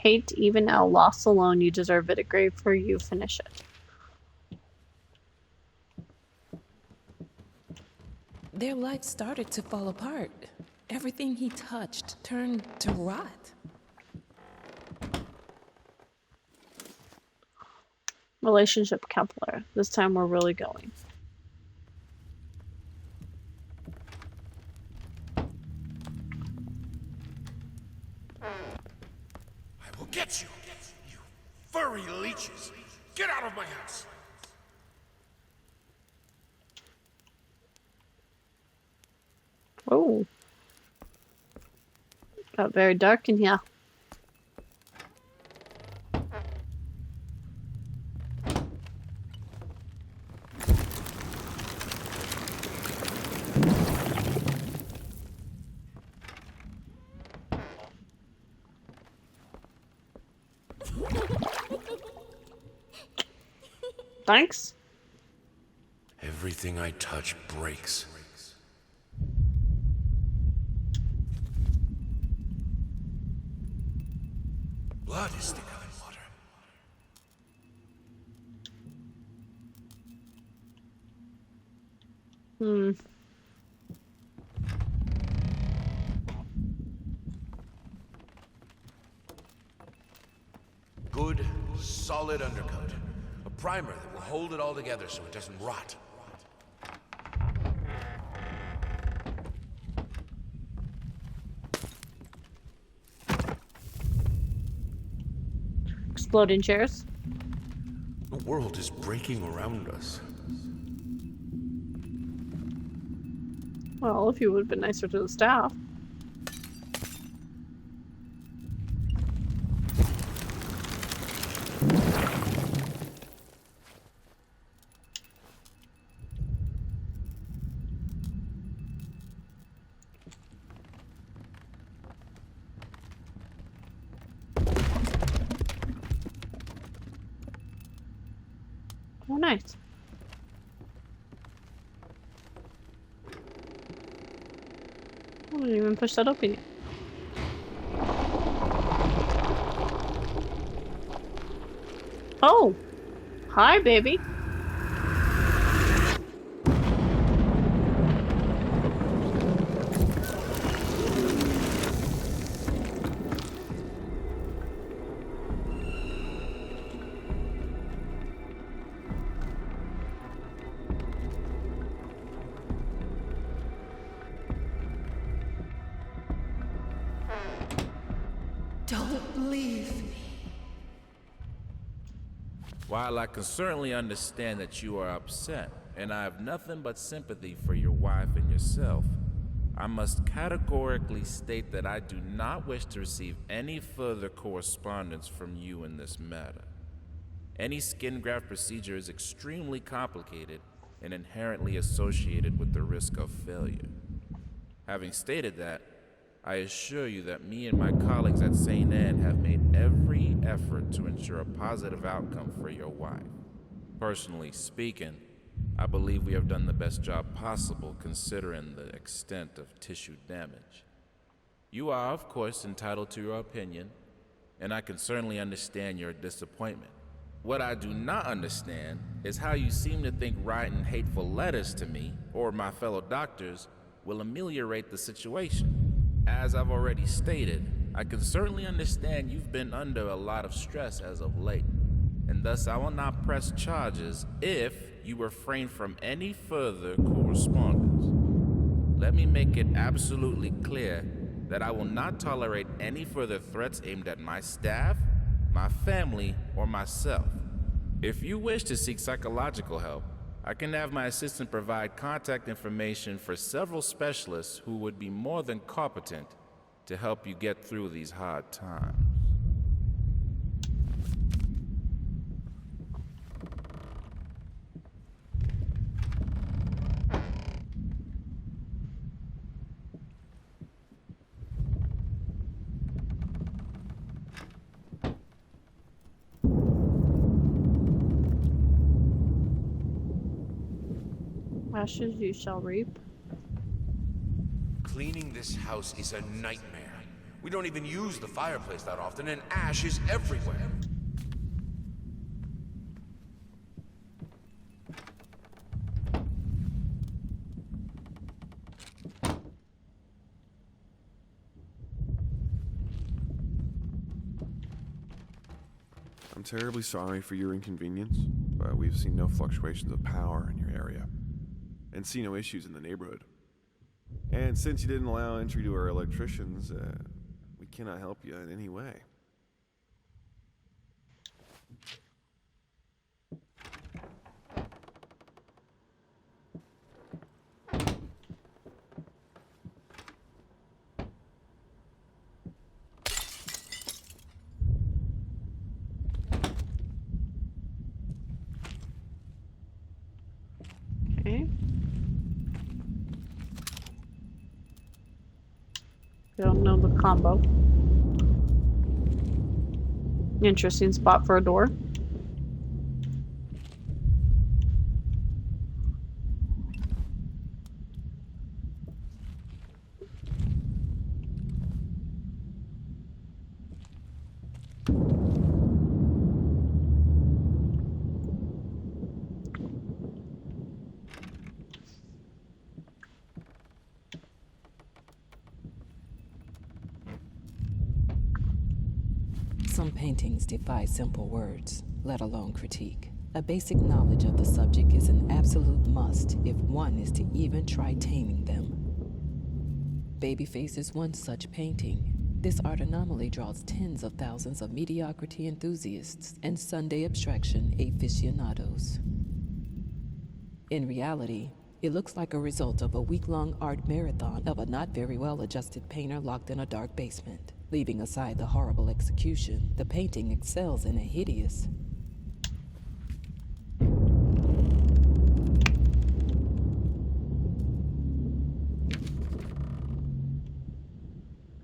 Hate even now, loss alone, you deserve it. A grave for you, finish it. Their life started to fall apart. Everything he touched turned to rot. Relationship counselor. This time we're really going. I will get you, you furry leeches. Get out of my house. Oh. Got very dark in here. Thanks. Everything I touch breaks. Blood is thicker than water. Good, solid undercoat. A primer that will hold it all together so it doesn't rot. Exploding chairs. The world is breaking around us. Well, if you would have been nicer to the staff. Oh, nice. I didn't even push that open yet. Oh! Hi, baby. Don't leave me. While I can certainly understand that you are upset, and I have nothing but sympathy for your wife and yourself, I must categorically state that I do not wish to receive any further correspondence from you in this matter. Any skin graft procedure is extremely complicated and inherently associated with the risk of failure. Having stated that, I assure you that me and my colleagues at St. Anne have made every effort to ensure a positive outcome for your wife. Personally speaking, I believe we have done the best job possible considering the extent of tissue damage. You are, of course, entitled to your opinion, and I can certainly understand your disappointment. What I do not understand is how you seem to think writing hateful letters to me, or my fellow doctors, will ameliorate the situation. As I've already stated, I can certainly understand you've been under a lot of stress as of late, and thus I will not press charges if you refrain from any further correspondence. Let me make it absolutely clear that I will not tolerate any further threats aimed at my staff, my family, or myself. If you wish to seek psychological help, I can have my assistant provide contact information for several specialists who would be more than competent to help you get through these hard times. Ashes you shall reap. Cleaning this house is a nightmare. We don't even use the fireplace that often, and ash is everywhere. I'm terribly sorry for your inconvenience, but we've seen no fluctuations of power in your area, and see no issues in the neighborhood. And since you didn't allow entry to our electricians, we cannot help you in any way. Okay. Don't know the combo. Interesting spot for a door. Some paintings defy simple words, let alone critique. A basic knowledge of the subject is an absolute must if one is to even try taming them. Babyface is one such painting. This art anomaly draws tens of thousands of mediocrity enthusiasts and Sunday abstraction aficionados. In reality, it looks like a result of a week-long art marathon of a not very well-adjusted painter locked in a dark basement. Leaving aside the horrible execution, the painting excels in a hideous...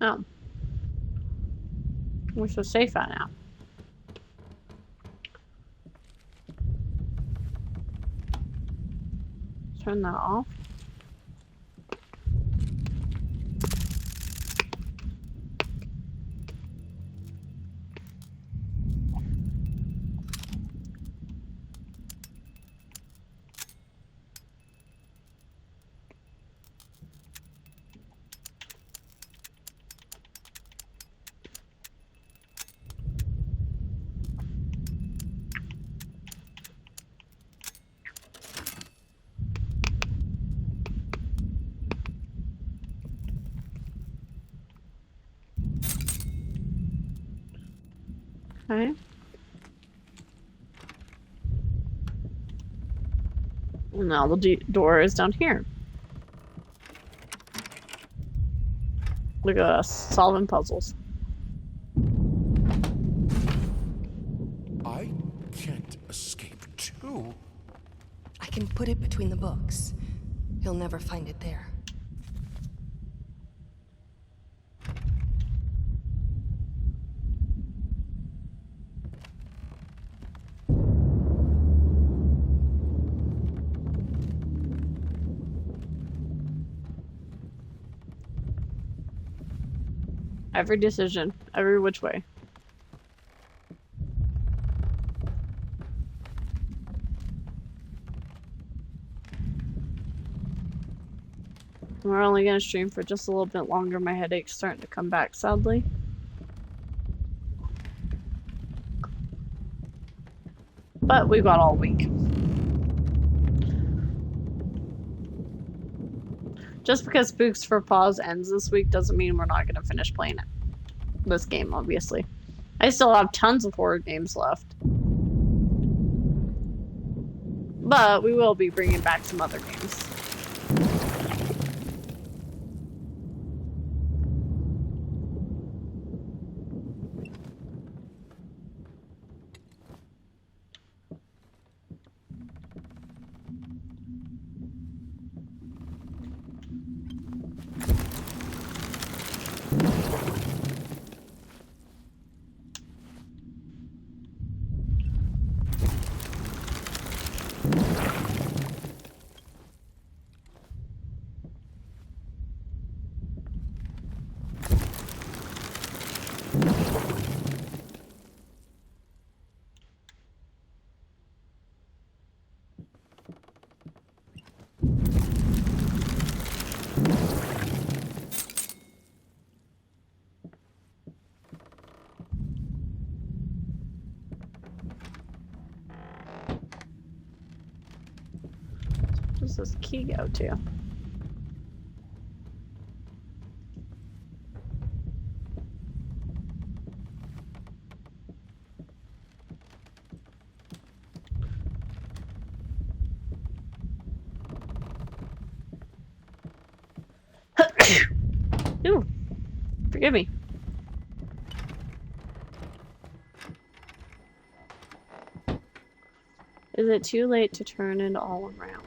Oh. We're so safe out now. Turn that off. Okay. Now the door is down here. Look at us solving puzzles. I can't escape too. I can put it between the books. He'll never find it there. Every decision, every which way. We're only gonna stream for just a little bit longer. My headache's starting to come back, sadly. But we got all week. Just because Spooks for Paws ends this week doesn't mean we're not gonna finish playing it. This game, obviously. I still have tons of horror games left. But we will be bringing back some other games. does this key go to? Ooh, forgive me. Is it too late to turn it all around?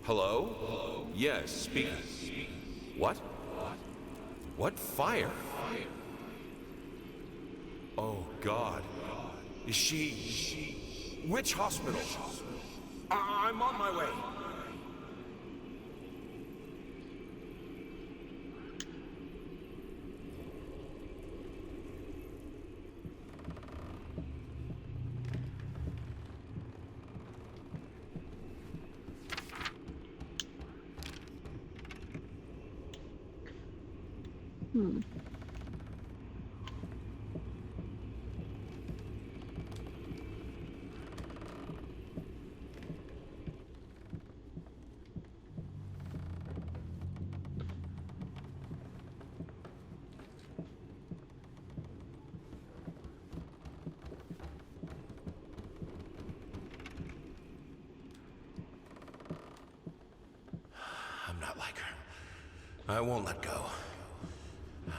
Hello? Yes, speak. What? What fire? Oh, God. Is she... Which hospital? I'm on my way. Hmm. I'm not like her. I won't let go.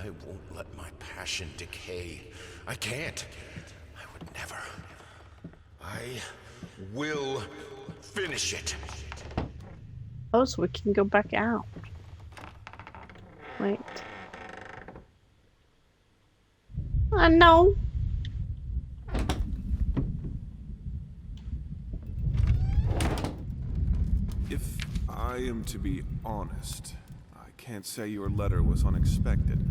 I won't let my passion decay. I can't. I would never. I will finish it. Oh, so we can go back out. Wait. No. If I am to be honest, I can't say your letter was unexpected.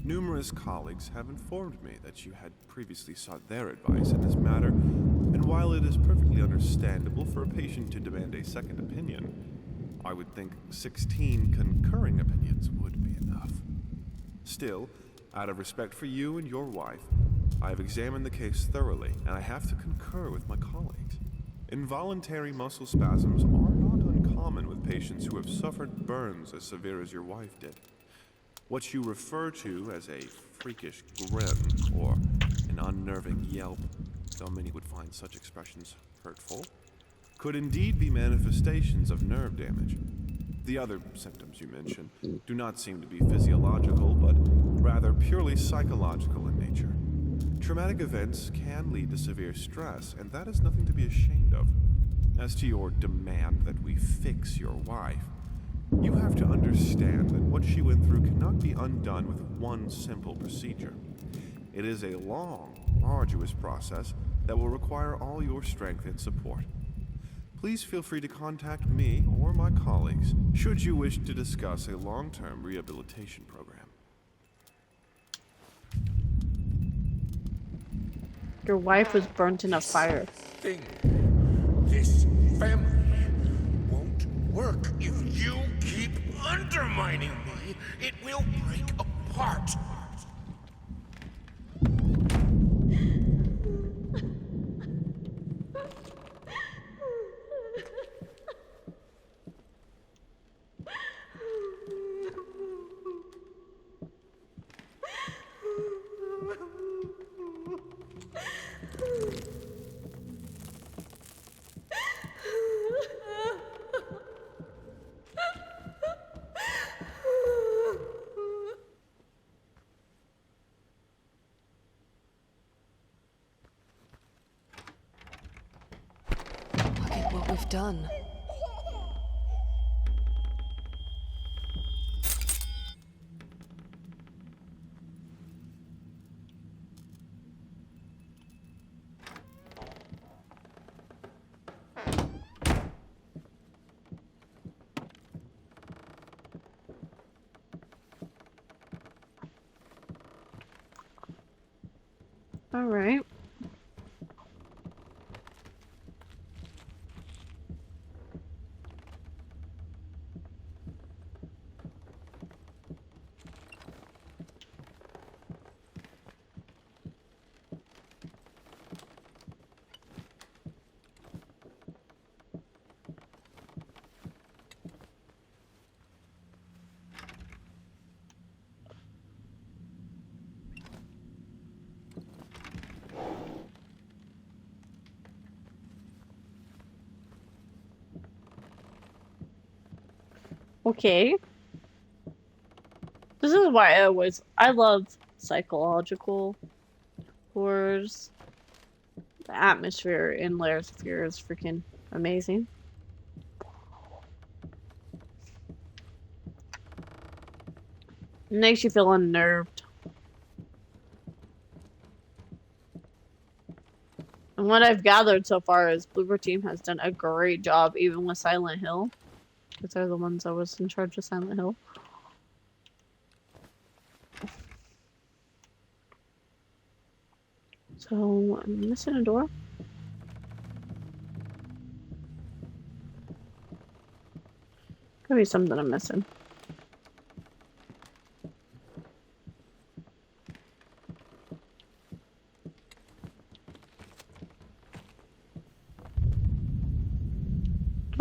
Numerous colleagues have informed me that you had previously sought their advice in this matter, and while it is perfectly understandable for a patient to demand a second opinion, I would think 16 concurring opinions would be enough. Still, out of respect for you and your wife, I have examined the case thoroughly, and I have to concur with my colleagues. Involuntary muscle spasms are not uncommon with patients who have suffered burns as severe as your wife did. What you refer to as a freakish grin or an unnerving yelp, though many would find such expressions hurtful, could indeed be manifestations of nerve damage. The other symptoms you mention do not seem to be physiological, but rather purely psychological in nature. Traumatic events can lead to severe stress, and that is nothing to be ashamed of. As to your demand that we fix your wife, you have to understand that what she went through cannot be undone with one simple procedure. It is a long, arduous process that will require all your strength and support. Please feel free to contact me or my colleagues should you wish to discuss a long-term rehabilitation program. Your wife was burnt in a fire. This family won't work if you keep undermining me. It will break apart. Look at what we've done. All right. Okay. This is why I love psychological horrors. The atmosphere in Layers of Fear is freaking amazing. It makes you feel unnerved. And what I've gathered so far is Bloober Team has done a great job even with Silent Hill. Because they're the ones that was in charge of Silent Hill. So, I'm missing a door. Could be something I'm missing.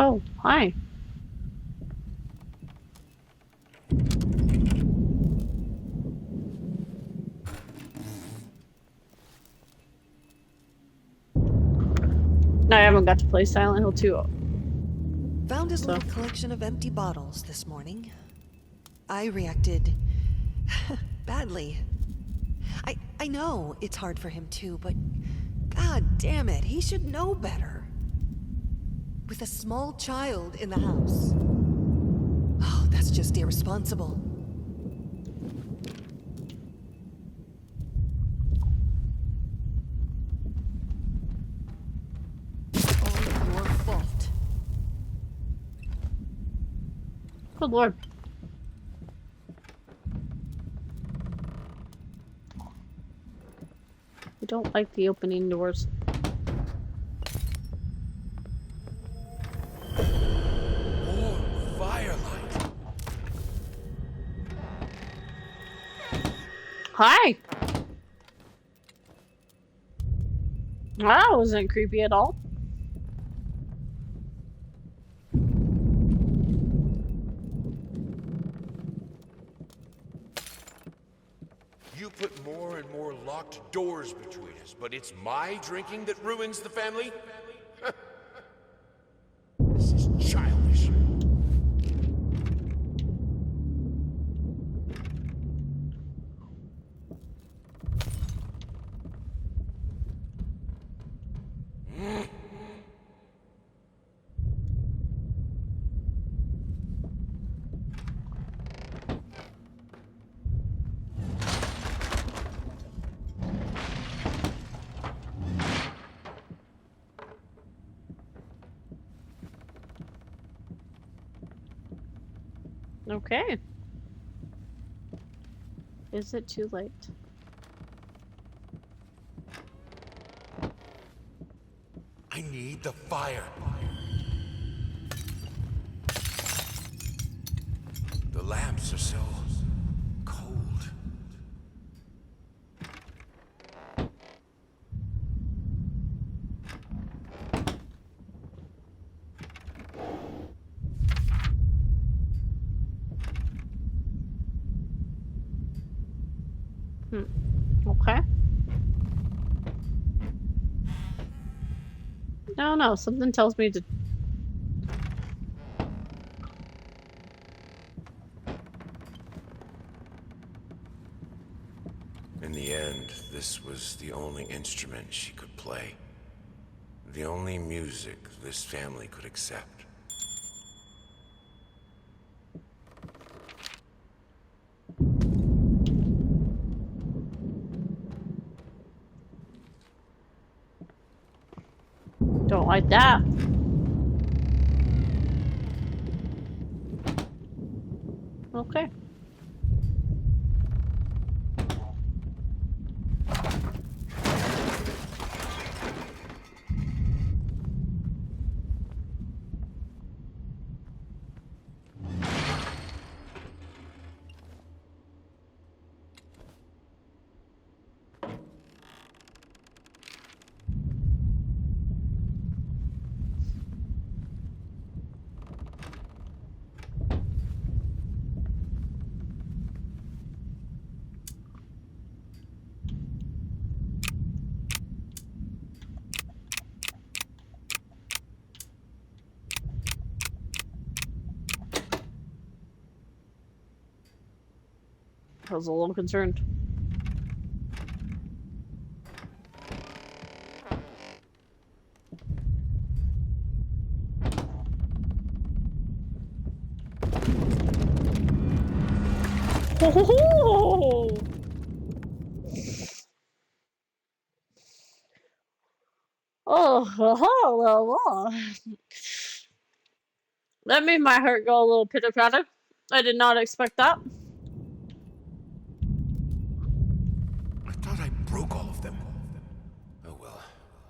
Oh, hi. No, I haven't got to play Silent Hill 2. Found his little collection of empty bottles this morning. I reacted badly. I know it's hard for him too, but god damn it, he should know better. With a small child in the house. Oh, that's just irresponsible. All your fault. Good lord. I don't like the opening doors. More firelight. Hi! That wasn't creepy at all. You put more and more locked doors between us, but it's my drinking that ruins the family? This is childish. Okay. Is it too late? I need the fire. The lamps are so cold. Okay. No, something tells me to... In the end, this was the only instrument she could play. The only music this family could accept. Don't like that. Okay. I was a little concerned. Oh, oh. That made my heart go a little pitter-patter. I did not expect that. I thought I broke all of them. Oh well.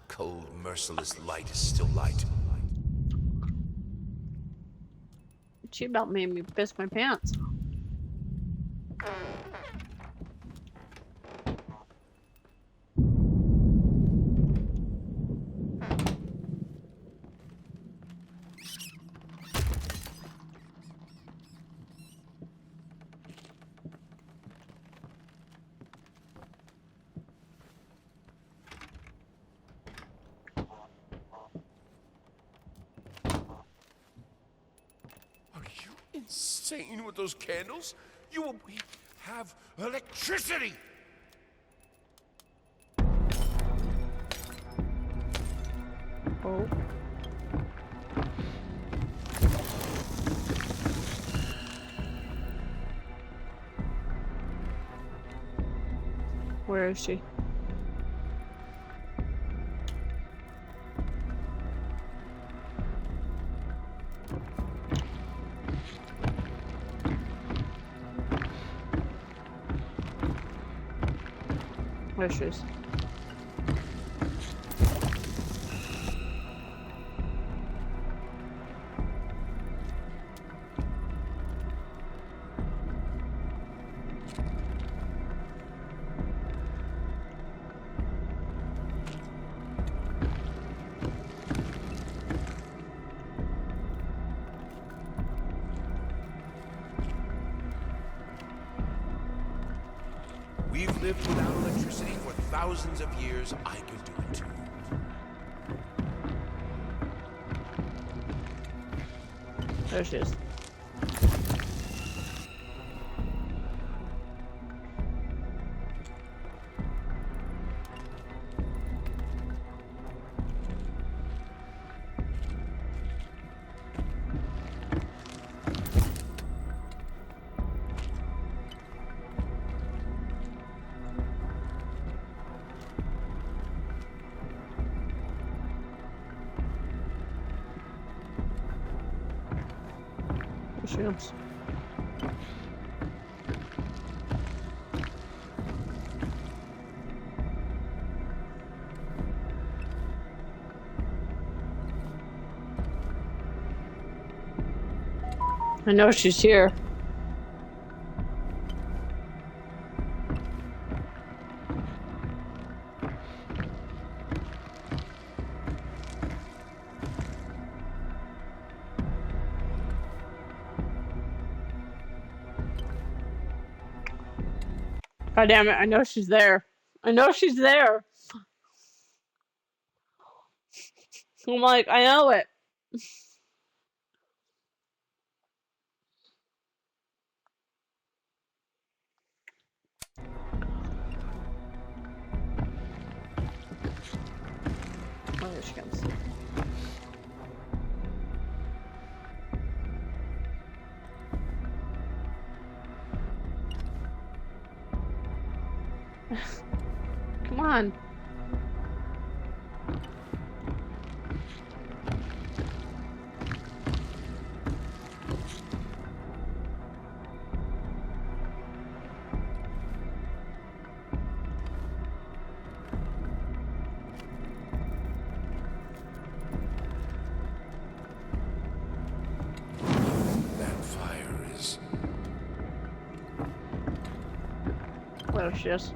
Cold, merciless light is still light. She about made me piss my pants. Are you insane with those candles? You will have electricity! Oh. Where is she? There she is. We've lived without electricity for thousands of years. I could do it too. There she is. There she is. I know she's here. God damn it, I know she's there. I know she's there. I'm like, I know it. Oh, there she comes. Come on. That fire is... There she is.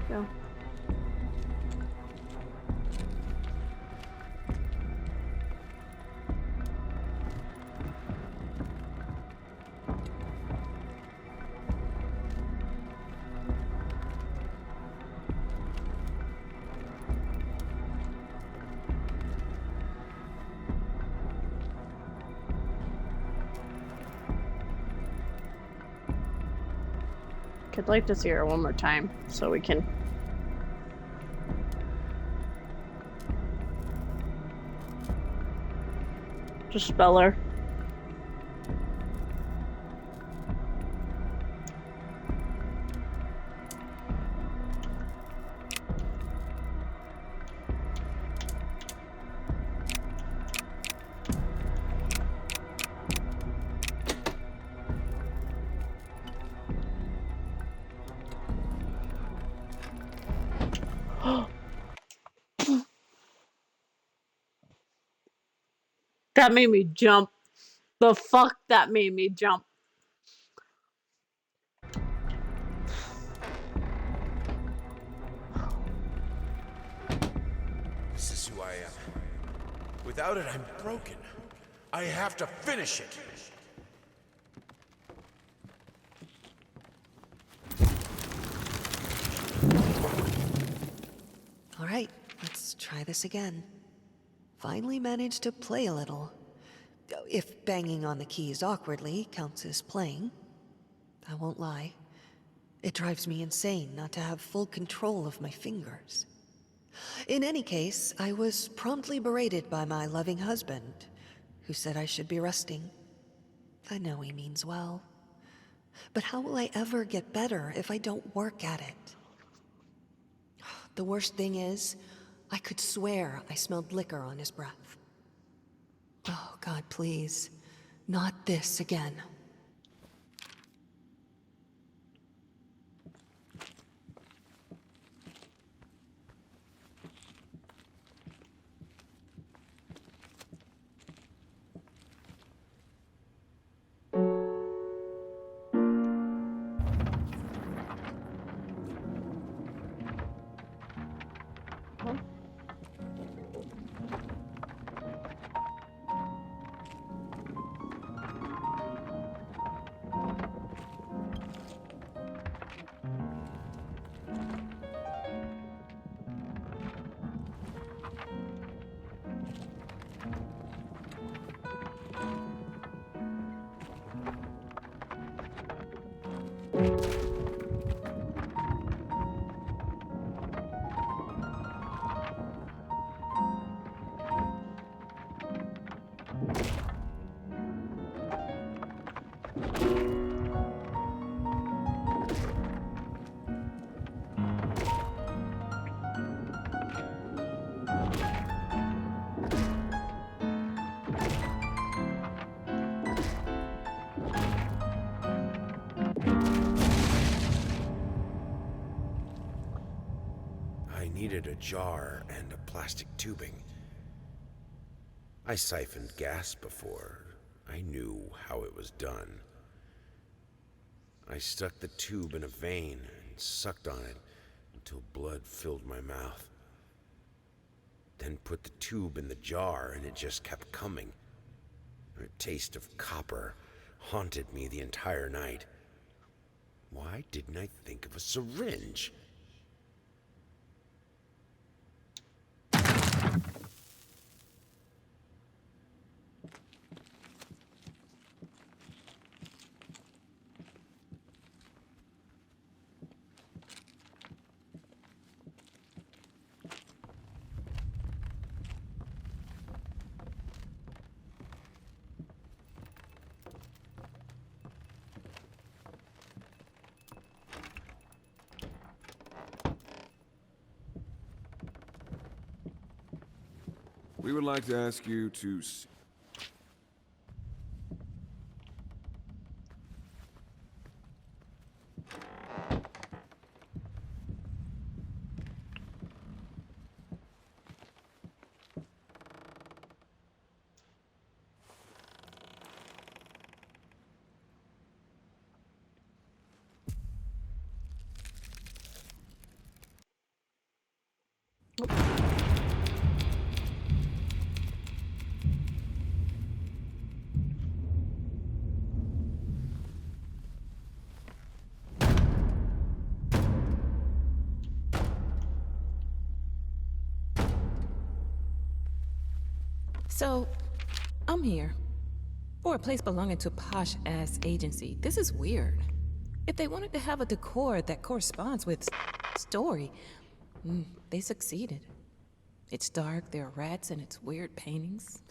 Go. I'd like to see her one more time so we can just spell her. That made me jump. The fuck that made me jump. This is who I am. Without it, I'm broken. I have to finish it. All right, let's try this again. Finally managed to play a little. If banging on the keys awkwardly counts as playing. I won't lie. It drives me insane not to have full control of my fingers. In any case, I was promptly berated by my loving husband, who said I should be resting. I know he means well. But how will I ever get better if I don't work at it? The worst thing is, I could swear I smelled liquor on his breath. Oh, God, please. Not this again. I needed a jar and a plastic tubing. I siphoned gas before. I knew how it was done. I stuck the tube in a vein and sucked on it until blood filled my mouth. Then put the tube in the jar and it just kept coming. A taste of copper haunted me the entire night. Why didn't I think of a syringe? We would like to ask you to... So, I'm here. For a place belonging to a posh-ass agency. This is weird. If they wanted to have a decor that corresponds with story, they succeeded. It's dark, there are rats, and it's weird paintings.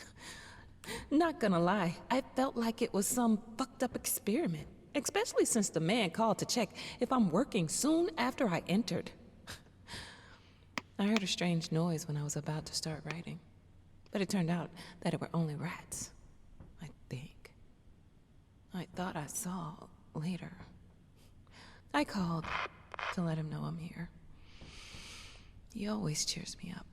Not gonna lie, I felt like it was some fucked up experiment, especially since the man called to check if I'm working soon after I entered. I heard a strange noise when I was about to start writing, but it turned out that it were only rats, I think. I thought I saw later. I called to let him know I'm here. He always cheers me up.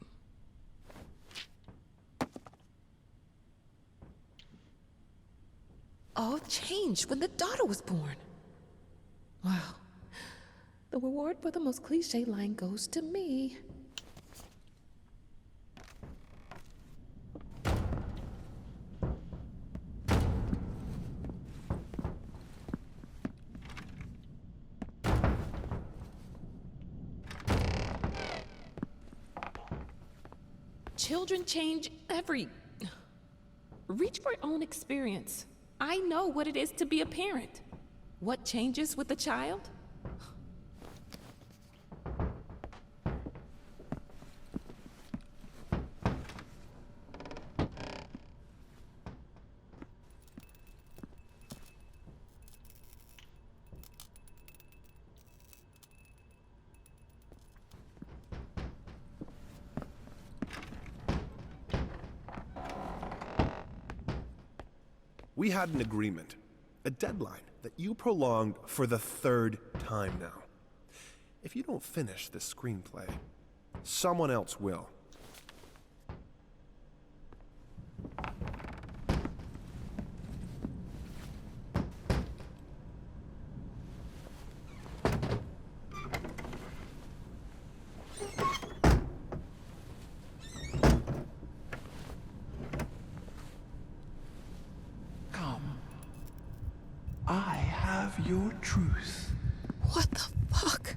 All changed when the daughter was born. Wow. The reward for the most cliche line goes to me. Children change reach for your own experience. I know what it is to be a parent. What changes with the child? We had an agreement, a deadline that you prolonged for the 3rd time now. If you don't finish this screenplay, someone else will. I have your truth. What the fuck?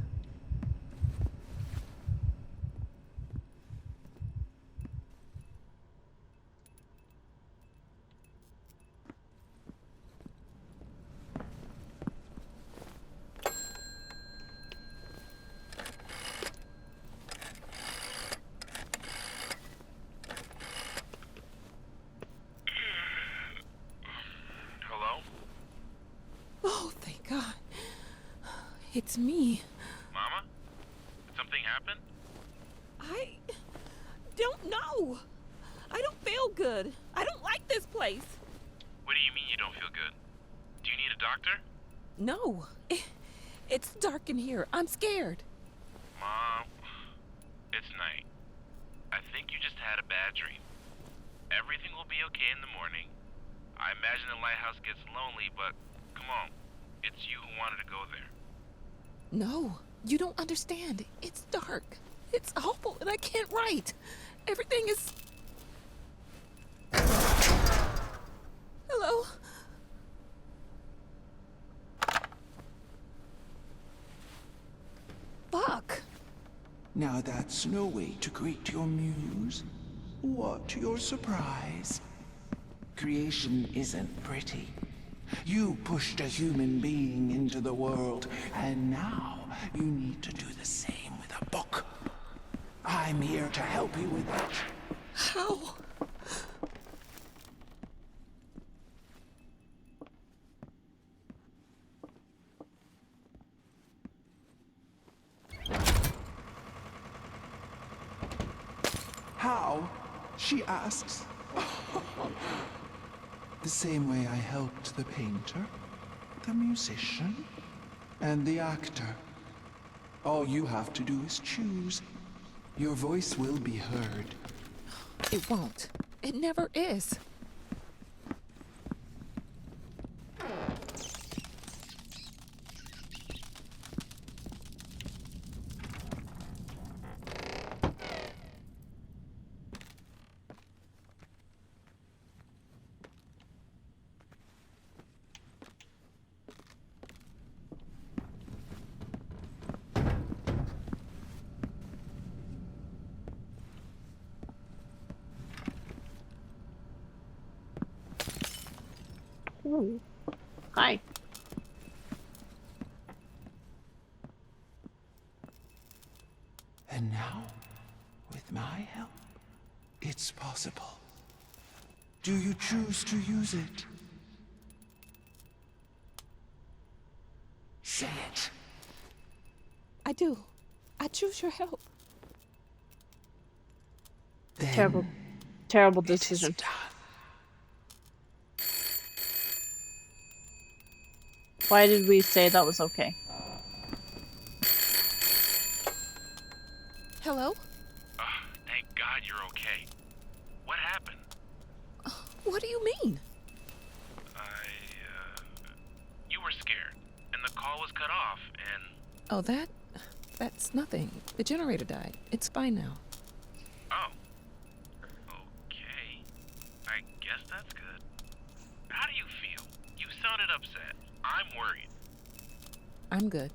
Oh, thank God. It's me. Mama? Did something happen? I don't know. I don't feel good. I don't like this place. What do you mean you don't feel good? Do you need a doctor? No. It's dark in here. I'm scared. Mom, it's night. I think you just had a bad dream. Everything will be okay in the morning. I imagine the lighthouse gets lonely, but come on. It's you who wanted to go there. No, you don't understand. It's dark. It's awful, and I can't write. Everything is... Hello? Fuck. Now that's no way to greet your muse. What your surprise? Creation isn't pretty. You pushed a human being into the world, and now you need to do the same with a book. I'm here to help you with that. How? How? She asks. The same way I helped the painter, the musician, and the actor. All you have to do is choose. Your voice will be heard. It won't. It never is. Ooh. Hi. And now, with my help, it's possible. Do you choose to use it? Say it. I do. I choose your help. Then Terrible, terrible it is decision. done. Why did we say that was okay? Hello? Thank God you're okay. What happened? What do you mean? You were scared, and the call was cut off, and... Oh, that's nothing. The generator died. It's fine now. Oh. Okay. I guess that's good. How do you feel? You sounded upset. I'm worried. I'm good.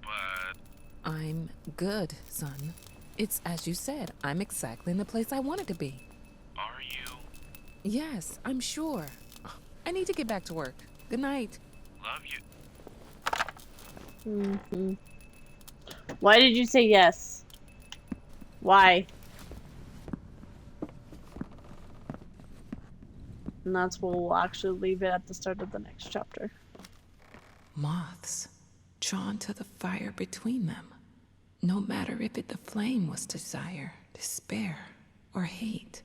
But... I'm good, son. It's as you said. I'm exactly in the place I wanted to be. Are you? Yes, I'm sure. I need to get back to work. Good night. Love you. Why did you say yes? Why? And that's where we'll actually leave it at the start of the next chapter. Moths, drawn to the fire between them. No matter if the flame was desire, despair, or hate.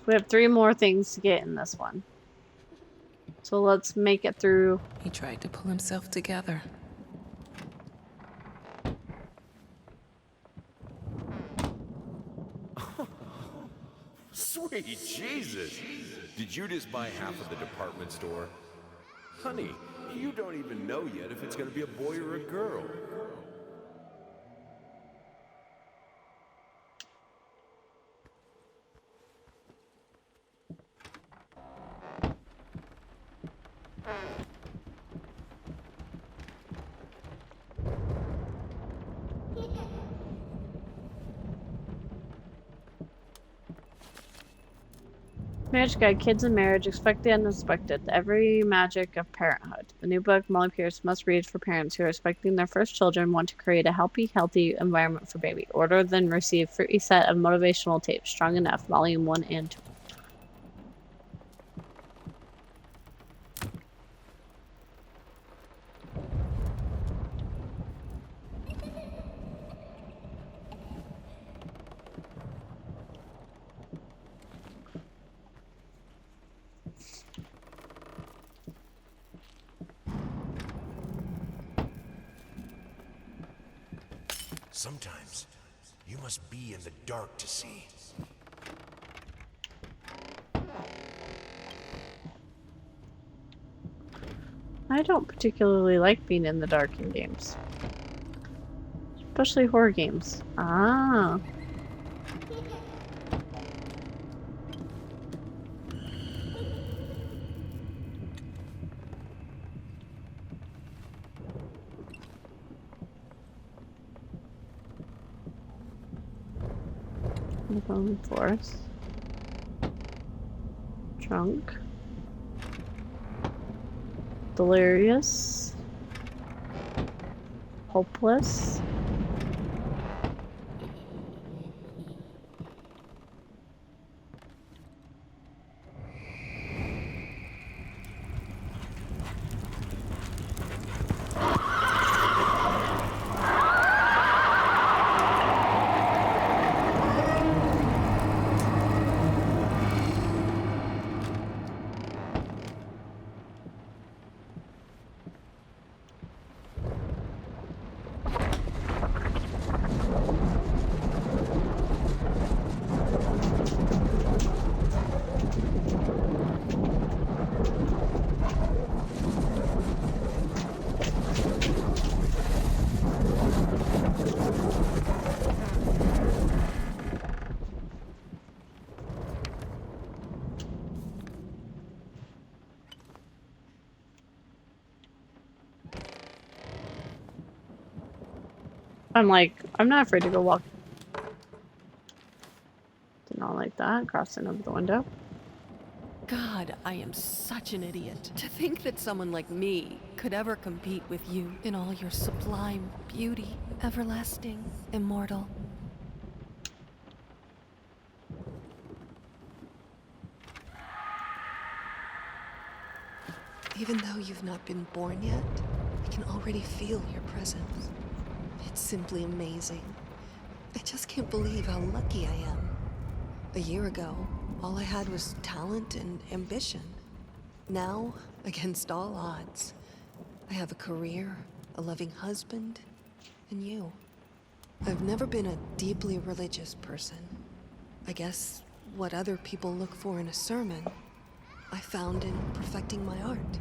We have 3 more things to get in this one. So let's make it through. He tried to pull himself together. Sweet Jesus! Did you just buy half of the department store? Honey, you don't even know yet if it's gonna be a boy or a girl. Marriage Guide, Kids and Marriage, Expect the Unexpected, The Every Magic of Parenthood. The new book Molly Pierce must read for parents who are expecting their first children, want to create a healthy environment for baby. Order then receive free set of motivational tapes, Strong Enough, Volume 1 and 2. Sometimes, you must be in the dark to see. I don't particularly like being in the dark in games. Especially horror games. Ah. Bone Forest. Drunk. Delirious. Hopeless. I'm like, I'm not afraid to go walk. Did not like that, crossing over the window. God, I am such an idiot. To think that someone like me could ever compete with you in all your sublime beauty, everlasting, immortal. Even though you've not been born yet, I can already feel your presence. It's simply amazing. I just can't believe how lucky I am. A year ago, all I had was talent and ambition. Now, against all odds, I have a career, a loving husband, and you. I've never been a deeply religious person. I guess what other people look for in a sermon, I found in perfecting my art.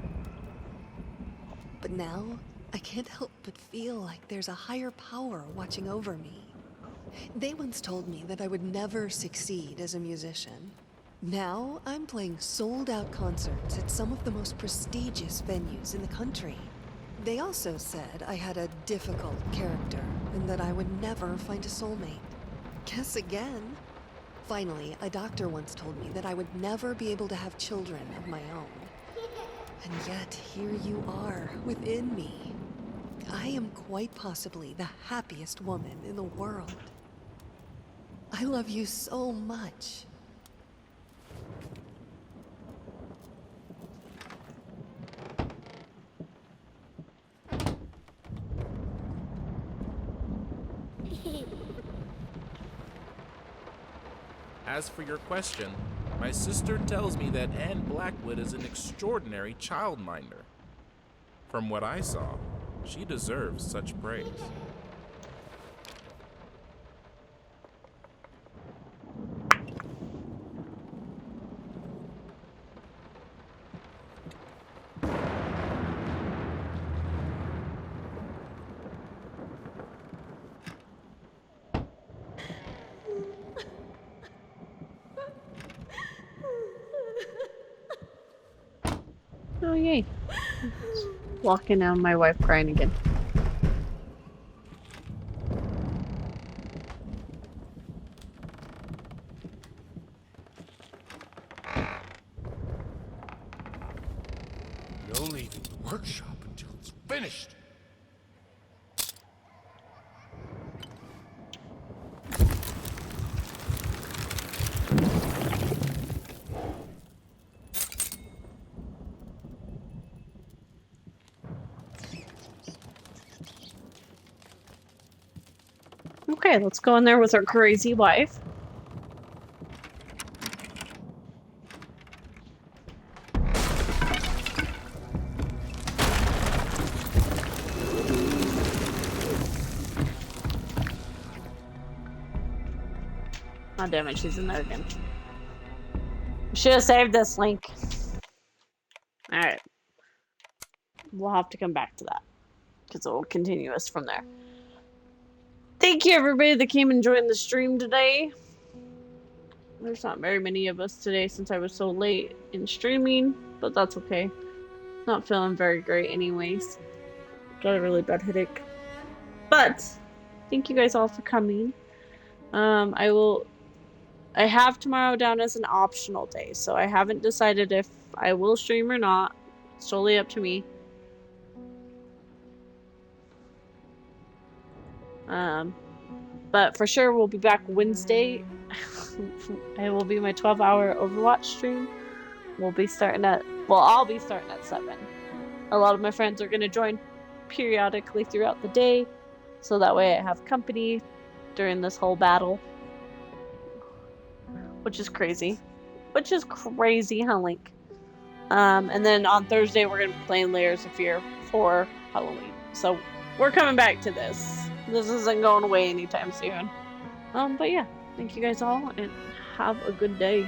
But now, I can't help but feel like there's a higher power watching over me. They once told me that I would never succeed as a musician. Now, I'm playing sold-out concerts at some of the most prestigious venues in the country. They also said I had a difficult character and that I would never find a soulmate. Guess again. Finally, a doctor once told me that I would never be able to have children of my own. And yet, here you are, within me. I am quite possibly the happiest woman in the world. I love you so much. As for your question, my sister tells me that Anne Blackwood is an extraordinary childminder. From what I saw, she deserves such praise. Oh, yay. Walking down, my wife crying again. No leaving the workshop until it's finished. Okay, let's go in there with our crazy wife. Oh, damn it, she's in there again. Should have saved this link. Alright. We'll have to come back to that, because it will continue us from there. Thank you, everybody that came and joined the stream today. There's not very many of us today since I was so late in streaming, but that's okay. Not feeling very great anyways. Got a really bad headache. But, thank you guys all for coming. I have tomorrow down as an optional day, so I haven't decided if I will stream or not. It's totally up to me. But for sure we'll be back Wednesday. It will be my 12-hour Overwatch stream. I'll be starting at 7. A lot of my friends are going to join periodically throughout the day, so that way I have company during this whole battle. Which is crazy, huh, Link? And then on Thursday we're going to be playing Layers of Fear for Halloween. So we're coming back to this. This isn't going away anytime soon. But yeah, thank you guys all, and have a good day.